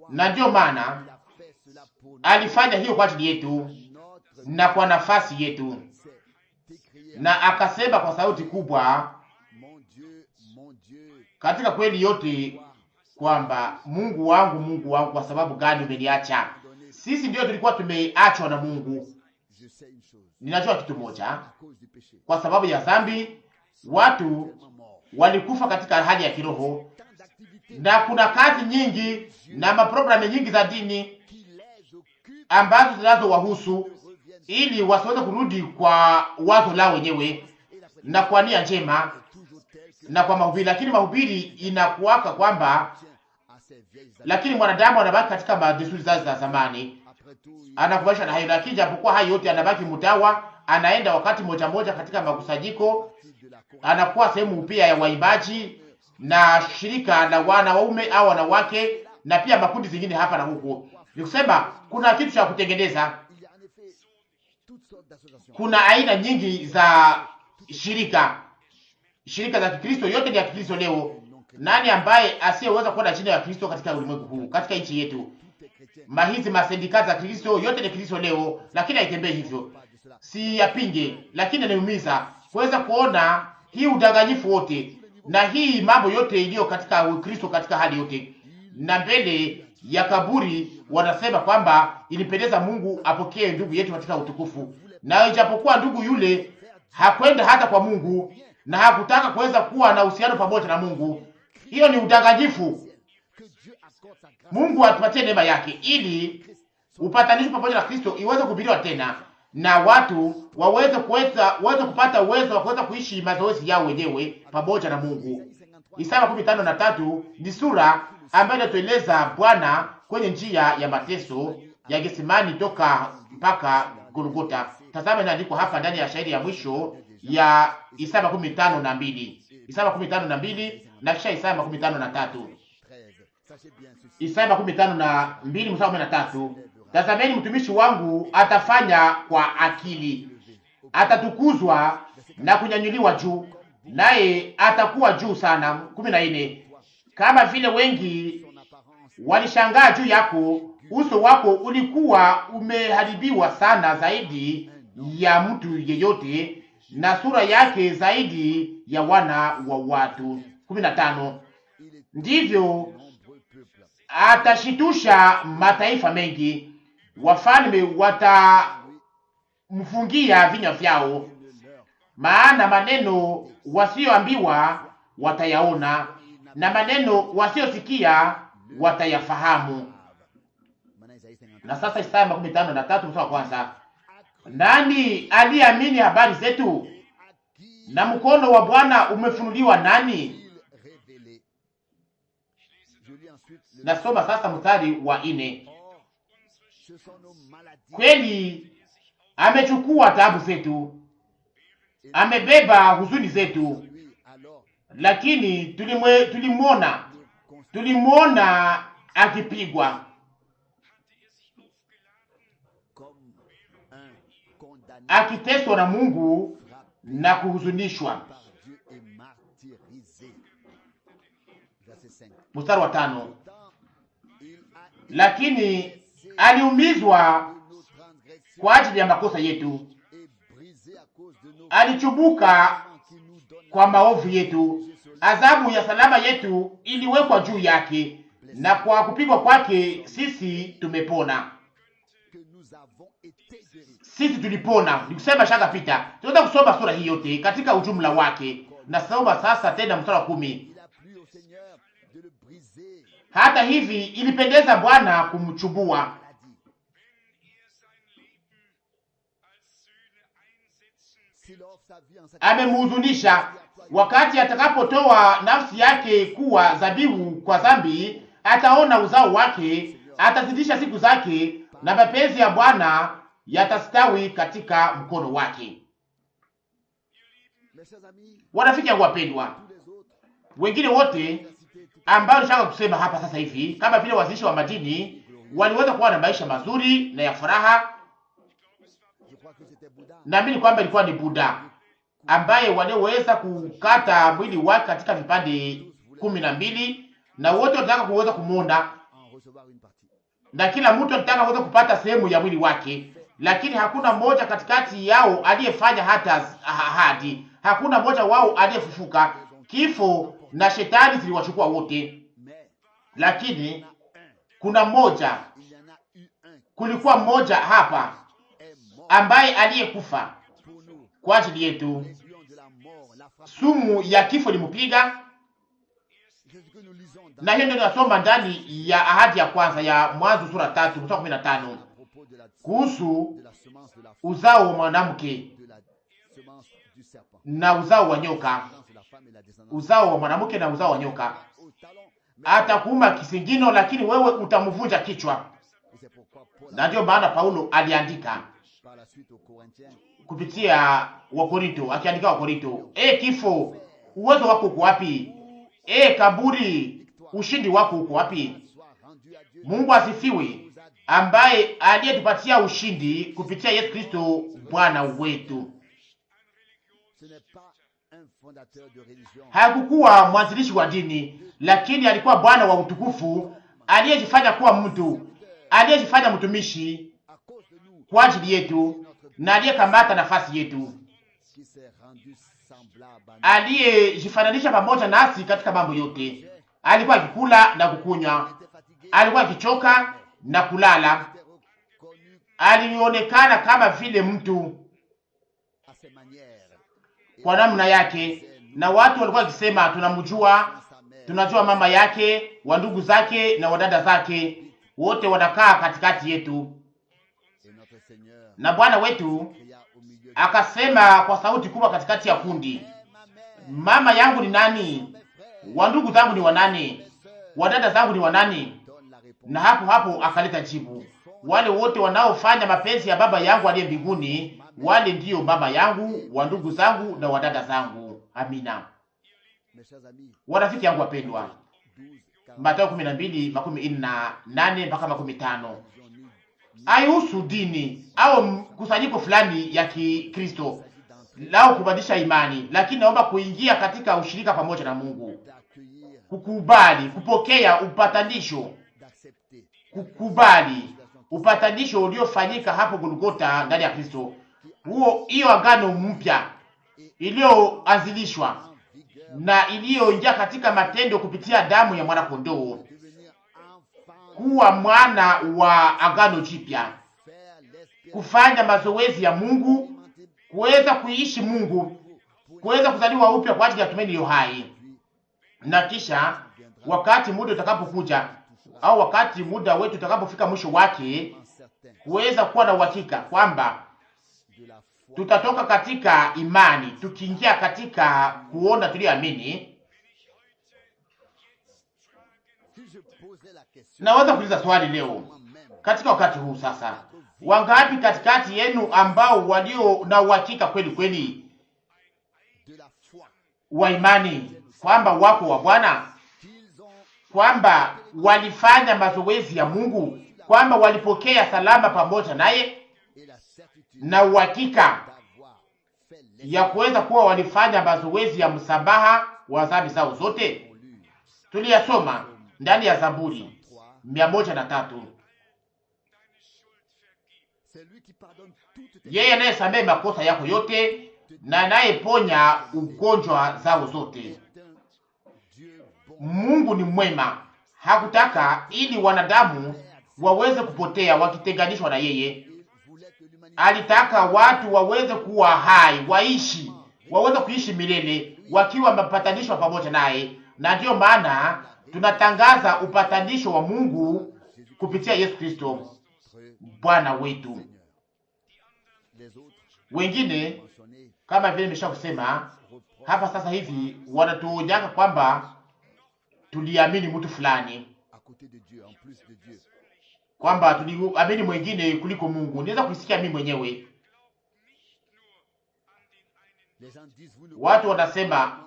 na ndio maana alifanya hiyo kwa ajili yetu na kwa nafasi yetu, na akasema kwa sauti kubwa katika kweli yote kwamba Mungu wangu, Mungu wangu, kwa sababu gani umeniacha? Sisi ndio tulikuwa tumeachwa na Mungu. Ninajua kitu moja, kwa sababu ya dhambi watu walikufa katika hali ya kiroho, na kuna kazi nyingi na maprogramu nyingi za dini ambazo zinazowahusu ili wasiweze kurudi kwa wazo lao wenyewe na kwa nia njema na kwa mahubiri. Lakini mahubiri inakuwaka kwamba, lakini mwanadamu anabaki katika madesturi zake za zamani, anakubaisha na hayo. Lakini japokuwa hayo yote, anabaki mtawa, anaenda wakati moja moja katika makusanyiko, anakuwa sehemu pia ya waimbaji na shirika la wanaume au wanawake na pia makundi zingine hapa na huko. Nikusema kuna kitu cha kutengeneza. Kuna aina nyingi za shirika za Kikristo, yote ni ya Kikristo leo. Nani ambaye asiyeweza kuwa na jina ya Kristo katika ulimwengu huu, katika nchi yetu? Mahizi masindika za Kristo yote ni Kristo leo, lakini haitembei hivyo. Si yapinge, lakini niumiza kuweza kuona hii udanganyifu wote na hii mambo yote iliyo katika Ukristo katika hali yote. Na mbele ya kaburi wanasema kwamba ilipendeza Mungu apokee ndugu yetu katika utukufu, na ijapokuwa ndugu yule hakwenda hata kwa Mungu na hakutaka kuweza kuwa na uhusiano pamoja na Mungu. Hiyo ni udanganyifu. Mungu atupatie neema yake ili upatanisho pamoja na Kristo iweze kuhubiriwa tena na watu waweze kupata uwezo wa kuweza kuishi mazoezi yao wenyewe pamoja na Mungu. Isaya 15:3 ni sura ambayo inatueleza Bwana kwenye njia ya mateso ya Getsemani toka mpaka Golgotha. Tazama inaandikwa hapa ndani ya shairi ya mwisho ya Isaya 15:2. Isaya 15:2 na kisha Isaya 15:3. Isaya 15:2 mstari wa 13. Tazameni mtumishi wangu atafanya kwa akili, atatukuzwa na kunyanyuliwa juu, naye atakuwa juu sana. 14. Kama vile wengi walishangaa juu yako, uso wako ulikuwa umeharibiwa sana zaidi ya mtu yeyote, na sura yake zaidi ya wana wa watu. 15. Ndivyo atashitusha mataifa mengi, wafalme watamfungia vinywa vyao, maana maneno wasioambiwa watayaona, na maneno wasiosikia watayafahamu. Na sasa Isaya 53 mstari wa kwanza. Nani aliamini habari zetu? Na mkono wa Bwana umefunuliwa nani? Nasoma sasa mstari wa 4. Kweli amechukua taabu zetu, amebeba huzuni zetu, lakini tulimwona akipigwa, akiteswa na Mungu na kuhuzunishwa. Mstari wa 5. Lakini aliumizwa kwa ajili ya makosa yetu, alichubuka kwa maovu yetu, adhabu ya salama yetu iliwekwa juu yake, na kwa kupigwa kwake sisi tumepona. Sisi tulipona, nikusema shaka pita. Tunaweza kusoma sura hii yote katika ujumla wake. Nasoma sasa tena mstari wa 10. Hata hivi ilipendeza Bwana kumchubua, amemhuzunisha. Wakati atakapotoa nafsi yake kuwa dhabihu kwa dhambi, ataona uzao wake, atazidisha siku zake, na mapenzi ya Bwana yatastawi katika mkono wake. Warafiki yangu wapendwa, wengine wote ambao nishaka kusema hapa sasa hivi, kama vile waanzilishi wa madini, waliweza kuwa na maisha mazuri na ya furaha. Naamini kwamba ilikuwa ni Buddha ambaye waliweza kukata mwili wake katika vipande 12, na wote walitaka kuweza kumwona, na kila mtu alitaka kuweza kupata sehemu ya mwili wake, lakini hakuna mmoja katikati yao aliyefanya hata ahadi. Hakuna mmoja wao aliyefufuka. Kifo na shetani ziliwachukua wote, lakini kulikuwa mmoja hapa ambaye aliyekufa kwa ajili yetu. Sumu ya kifo limupiga, na hiyo ndio tunasoma ndani ya ahadi ya kwanza ya Mwanzo sura 3 mstari 15 kuhusu uzao wa mwanamke na uzao wa nyoka. Uzao wa mwanamke na uzao wa nyoka atakuuma kisingino, lakini wewe utamvunja kichwa. Na ndio maana Paulo aliandika kupitia Wakorinto, akiandika Wakorinto, kifo, uwezo wako uko wapi? Kaburi, ushindi wako uko wapi? Mungu asifiwe, ambaye aliyetupatia ushindi kupitia Yesu Kristo Bwana wetu. Hakukuwa mwanzilishi wa dini, lakini alikuwa Bwana wa utukufu, aliyejifanya kuwa mtu, aliyejifanya mtumishi kwa ajili yetu, na aliyekamata nafasi yetu, aliyejifananisha pamoja nasi katika mambo yote. Alikuwa akikula na kukunywa, alikuwa akichoka na kulala, alionekana kama vile mtu kwa namna yake, na watu walikuwa wakisema tunajua mama yake, wa ndugu zake na wadada zake, wote wanakaa katikati yetu. Na Bwana wetu akasema kwa sauti kubwa katikati ya kundi, mama yangu ni nani? Wa ndugu zangu ni wanani? Wadada zangu ni wanani? Na hapo akaleta jibu, wale wote wanaofanya mapenzi ya Baba yangu aliye mbinguni, wale ndiyo mama yangu, wa ndugu zangu na wadada zangu. Amina. Warafiki yangu wapendwa, Mathayo 12:48 mpaka 15 haihusu dini au kusanyiko fulani ya Kikristo, lao kubadilisha imani, lakini naomba kuingia katika ushirika pamoja na Mungu, kukubali kupokea upatanisho, kukubali upatanisho uliofanyika hapo Golgotha ndani ya Kristo. Hiyo agano mpya iliyoanzilishwa na iliyoingia katika matendo kupitia damu ya mwana kondoo, kuwa mwana wa agano jipya, kufanya mazoezi ya Mungu, kuweza kuishi Mungu, kuweza kuzaliwa upya kwa ajili ya tumaini iliyo hai. Na kisha wakati muda utakapokuja, au wakati muda wetu utakapofika mwisho wake, kuweza kuwa na uhakika kwamba tutatoka katika imani tukiingia katika kuona tuliyoamini. Naweza kuuliza swali leo katika wakati huu sasa, wangapi katikati yenu ambao walio na uhakika kweli kweli wa imani kwamba wako wa Bwana, kwamba walifanya mazoezi ya Mungu, kwamba walipokea salama pamoja naye, na uhakika ya kuweza kuwa walifanya mazoezi ya msamaha wa dhambi zao zote? Tuliyasoma ndani ya Zaburi 103. Yeye anayesamehe makosa yako yote na anayeponya ugonjwa zao zote. Mungu ni mwema, hakutaka ili wanadamu waweze kupotea wakitenganishwa na yeye. Alitaka watu waweze kuwa hai, waweze kuishi milele wakiwa mapatanishwa pamoja naye. Na ndiyo maana tunatangaza upatanisho wa Mungu kupitia Yesu Kristo Bwana wetu. Wengine kama vile nimesha kusema hapa sasa hivi wanatuonyaka kwamba tuliamini mtu fulani, kwamba tuliamini mwingine kuliko Mungu. Niweza kusikia mimi mwenyewe watu wanasema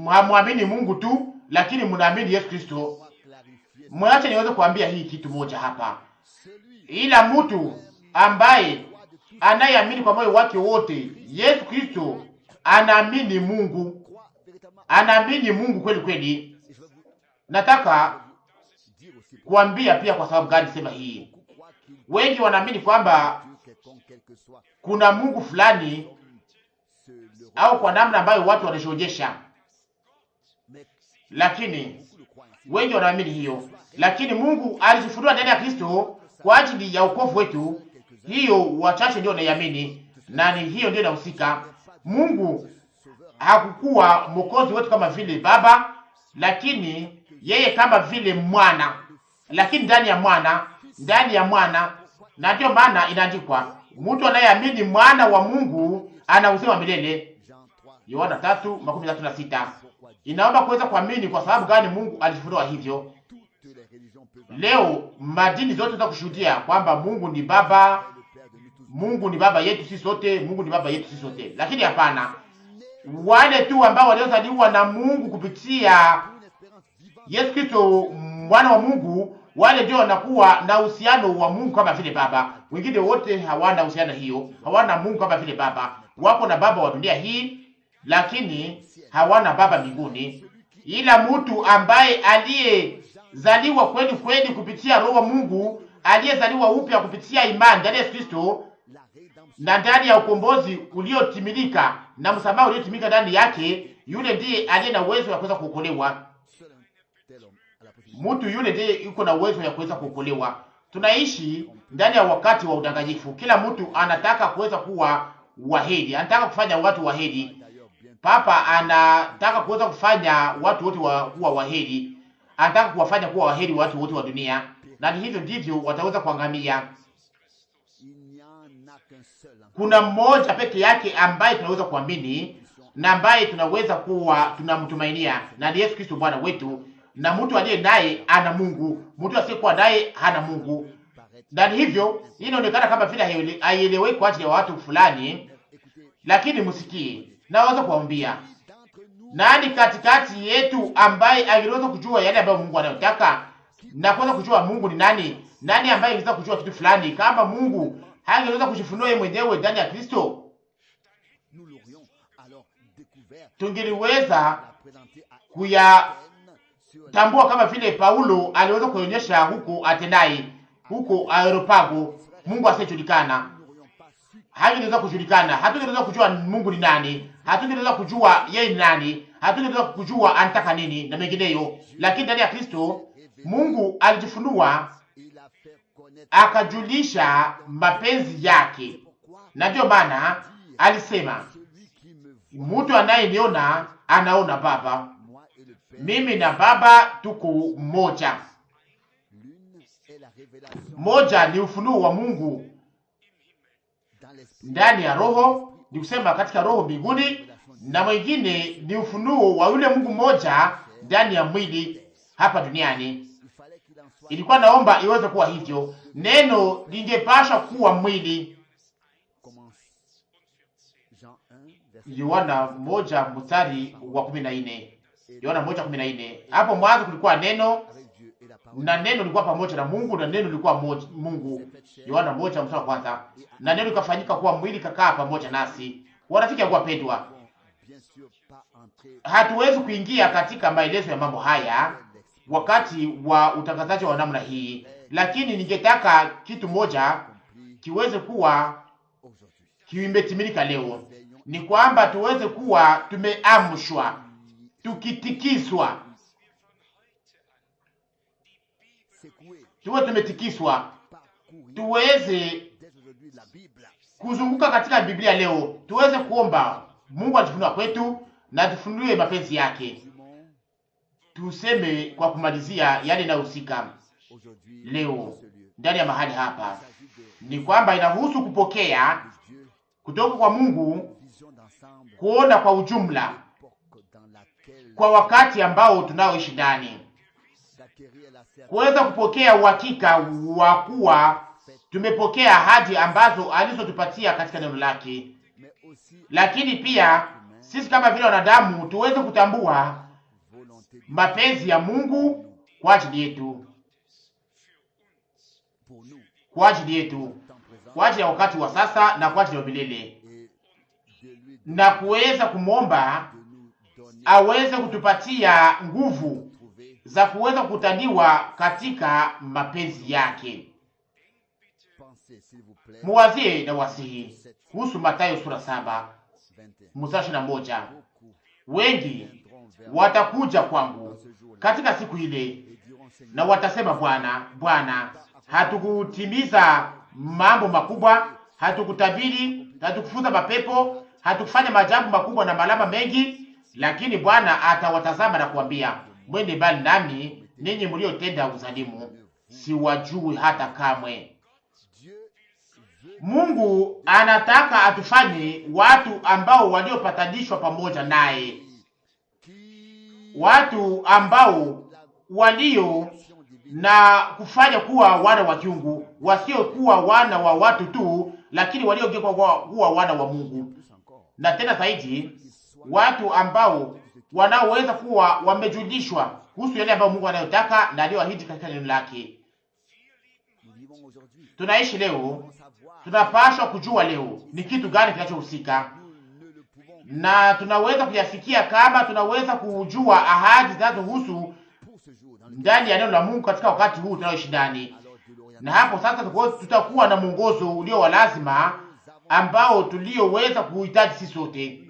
hamwamini Mungu tu, lakini mnaamini Yesu Kristo. Mwache niweze kuambia hii kitu moja hapa, ila mtu ambaye anayeamini kwa moyo wake wote Yesu Kristo anaamini Mungu, anaamini Mungu kweli kweli. Nataka kuambia pia kwa sababu gani sema hii. Wengi wanaamini kwamba kuna Mungu fulani au kwa namna ambayo watu wanajionyesha, lakini wengi wanaamini hiyo, lakini Mungu alijifunua ndani ya Kristo kwa ajili ya wokovu wetu. Hiyo wachache ndio wanaiamini, na ni hiyo ndio inahusika. Mungu hakukuwa mwokozi wetu kama vile baba, lakini yeye kama vile mwana, lakini ndani ya mwana. Na ndio maana inaandikwa, mtu anayeamini mwana wa Mungu ana uzima milele, Yohana 3:36. Inaomba kuweza kuamini. Kwa sababu gani Mungu alifunua hivyo? Leo madini zote za kushuhudia kwamba Mungu ni baba, Mungu ni baba yetu sisi sote, Mungu ni baba yetu sisi sote. Lakini hapana, wale tu ambao waliozaliwa na Mungu kupitia Yesu Kristo mwana wa Mungu, wale ndio wanakuwa na uhusiano wa Mungu kama vile baba. Wengine wote hawana uhusiano hiyo, hawana Mungu kama vile baba. Wako na baba wa dunia hii, lakini hawana baba mbinguni. Ila mtu ambaye aliyezaliwa kweli kweli kupitia Roho wa Mungu, aliyezaliwa upya kupitia imani ndani ya Yesu Kristo na ndani ya ukombozi uliotimilika na msamaha uliotimilika ndani yake, yule ndiye aliye na uwezo wa kuweza kuokolewa. Mtu yule ndiye yuko na uwezo wa kuweza kuokolewa. Tunaishi ndani ya wakati wa udanganyifu. Kila mtu anataka kuweza kuwa wahedi, anataka kufanya watu wahedi. Papa anataka kuweza kufanya watu wote kuwa wahedi, anataka kuwafanya kuwa wahedi watu wote wa dunia, na hivyo ndivyo wataweza kuangamia. Kuna mmoja peke yake ambaye tunaweza kuamini na ambaye tunaweza kuwa tunamtumainia, na ni Yesu Kristo Bwana wetu. Na mtu aliye naye ana Mungu, mtu asiyekuwa naye hana Mungu. Na hivyo hii inaonekana kama vile haieleweki kwa ajili ya watu fulani, lakini msikie, naweza kuambia, nani katikati yetu ambaye angeweza kujua yale ambayo Mungu anayotaka na kuweza kujua Mungu ni nani? Nani ambaye anaweza kujua kitu fulani kama Mungu hangeweza kujifunua yeye mwenyewe ndani ya Kristo? tungeliweza kuyatambua kama vile Paulo aliweza kuonyesha huko Atenai, huko Areopago, Mungu asiyejulikana. Hangeweza kujulikana, hatungeweza kujua Mungu ni nani, hatungeweza kujua yeye ni nani, hatungeweza kujua anataka nini na mengineyo. Lakini ndani ya Kristo Mungu alijifunua, akajulisha mapenzi yake, na ndio maana alisema, mtu anayeniona anaona Baba, mimi na Baba tuko mmoja. Moja ni ufunuo wa Mungu ndani ya roho, ni kusema katika roho mbinguni, na mwingine ni ufunuo wa yule Mungu mmoja ndani ya mwili hapa duniani. Ilikuwa naomba iweze kuwa hivyo, neno lingepasha kuwa mwili. Yohana 1:14. Yohana 1:14. Hapo mwanzo kulikuwa neno, na neno lilikuwa pamoja na Mungu, na neno lilikuwa Mungu. Yohana 1:1. Na neno likafanyika kuwa mwili, kakaa pamoja nasi. Warafiki yangu wapendwa, hatuwezi kuingia katika maelezo ya mambo haya wakati wa utangazaji wa namna hii, lakini ningetaka kitu moja kiweze kuwa kimetimilika leo, ni kwamba tuweze kuwa tumeamshwa, tukitikiswa, tuwe tumetikiswa, tuweze kuzunguka katika Biblia leo, tuweze kuomba Mungu atufunue kwetu na tufunue mapenzi yake. Tuseme kwa kumalizia yale inayohusika leo ndani ya mahali hapa, ni kwamba inahusu kupokea kutoka kwa Mungu, kuona kwa ujumla kwa wakati ambao tunaoishi ndani, kuweza kupokea uhakika wa kuwa tumepokea ahadi ambazo alizotupatia katika neno lake, lakini pia sisi kama vile wanadamu tuweze kutambua mapenzi ya Mungu kwa ajili yetu, kwa ajili yetu, kwa ajili ya wakati wa sasa na kwa ajili ya milele, na kuweza kumwomba aweze kutupatia nguvu za kuweza kukutaniwa katika mapenzi yake. Muwazie na wasihi kuhusu Mathayo sura 7:21. Wengi watakuja kwangu katika siku ile na watasema, Bwana, Bwana, hatukutimiza mambo makubwa, hatukutabiri, hatukufuza mapepo, hatukufanya maajabu makubwa na malama mengi? Lakini Bwana atawatazama na kuambia, mwende mbali nami ninyi mliotenda uzalimu, siwajui hata kamwe. Mungu anataka atufanye watu ambao waliopatanishwa pamoja naye, watu ambao walio na kufanya kuwa wana wa kiungu, wasio kuwa wana wa watu tu, lakini waliogeuka kuwa wana wa Mungu. Na tena zaidi, watu ambao wanaoweza kuwa wamejulishwa kuhusu yale ambayo Mungu anayotaka na aliyoahidi katika neno lake. Tunaishi leo, tunapaswa kujua leo ni kitu gani kinachohusika, na tunaweza kuyafikia kama tunaweza kujua ahadi zinazohusu ndani ya neno la Mungu katika wakati huu tunaoishi ndani. Na hapo sasa tutakuwa na mwongozo ulio wa lazima ambao tulioweza kuhitaji sisi sote.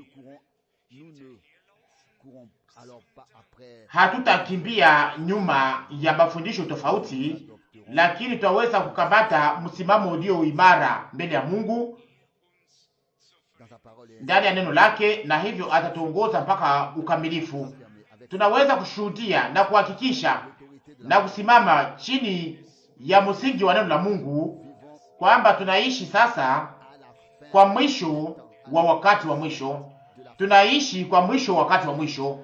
Hatutakimbia nyuma ya mafundisho tofauti, lakini tutaweza kukamata msimamo ulio imara mbele ya Mungu ndani ya neno lake, na hivyo atatuongoza mpaka ukamilifu. Tunaweza kushuhudia na kuhakikisha na kusimama chini ya msingi wa neno la Mungu kwamba tunaishi sasa kwa mwisho wa wakati wa mwisho, tunaishi kwa mwisho wa wakati wa mwisho,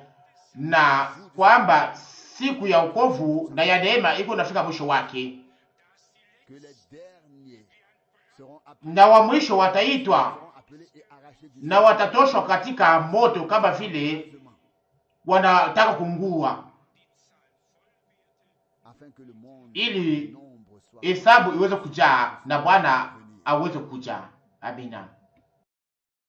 na kwamba siku ya wokovu na ya neema iko nafika mwisho wake, na wa mwisho wataitwa na watatoshwa katika moto kama vile wanataka kuungua, ili hesabu iweze kujaa na Bwana aweze kuja. Amina.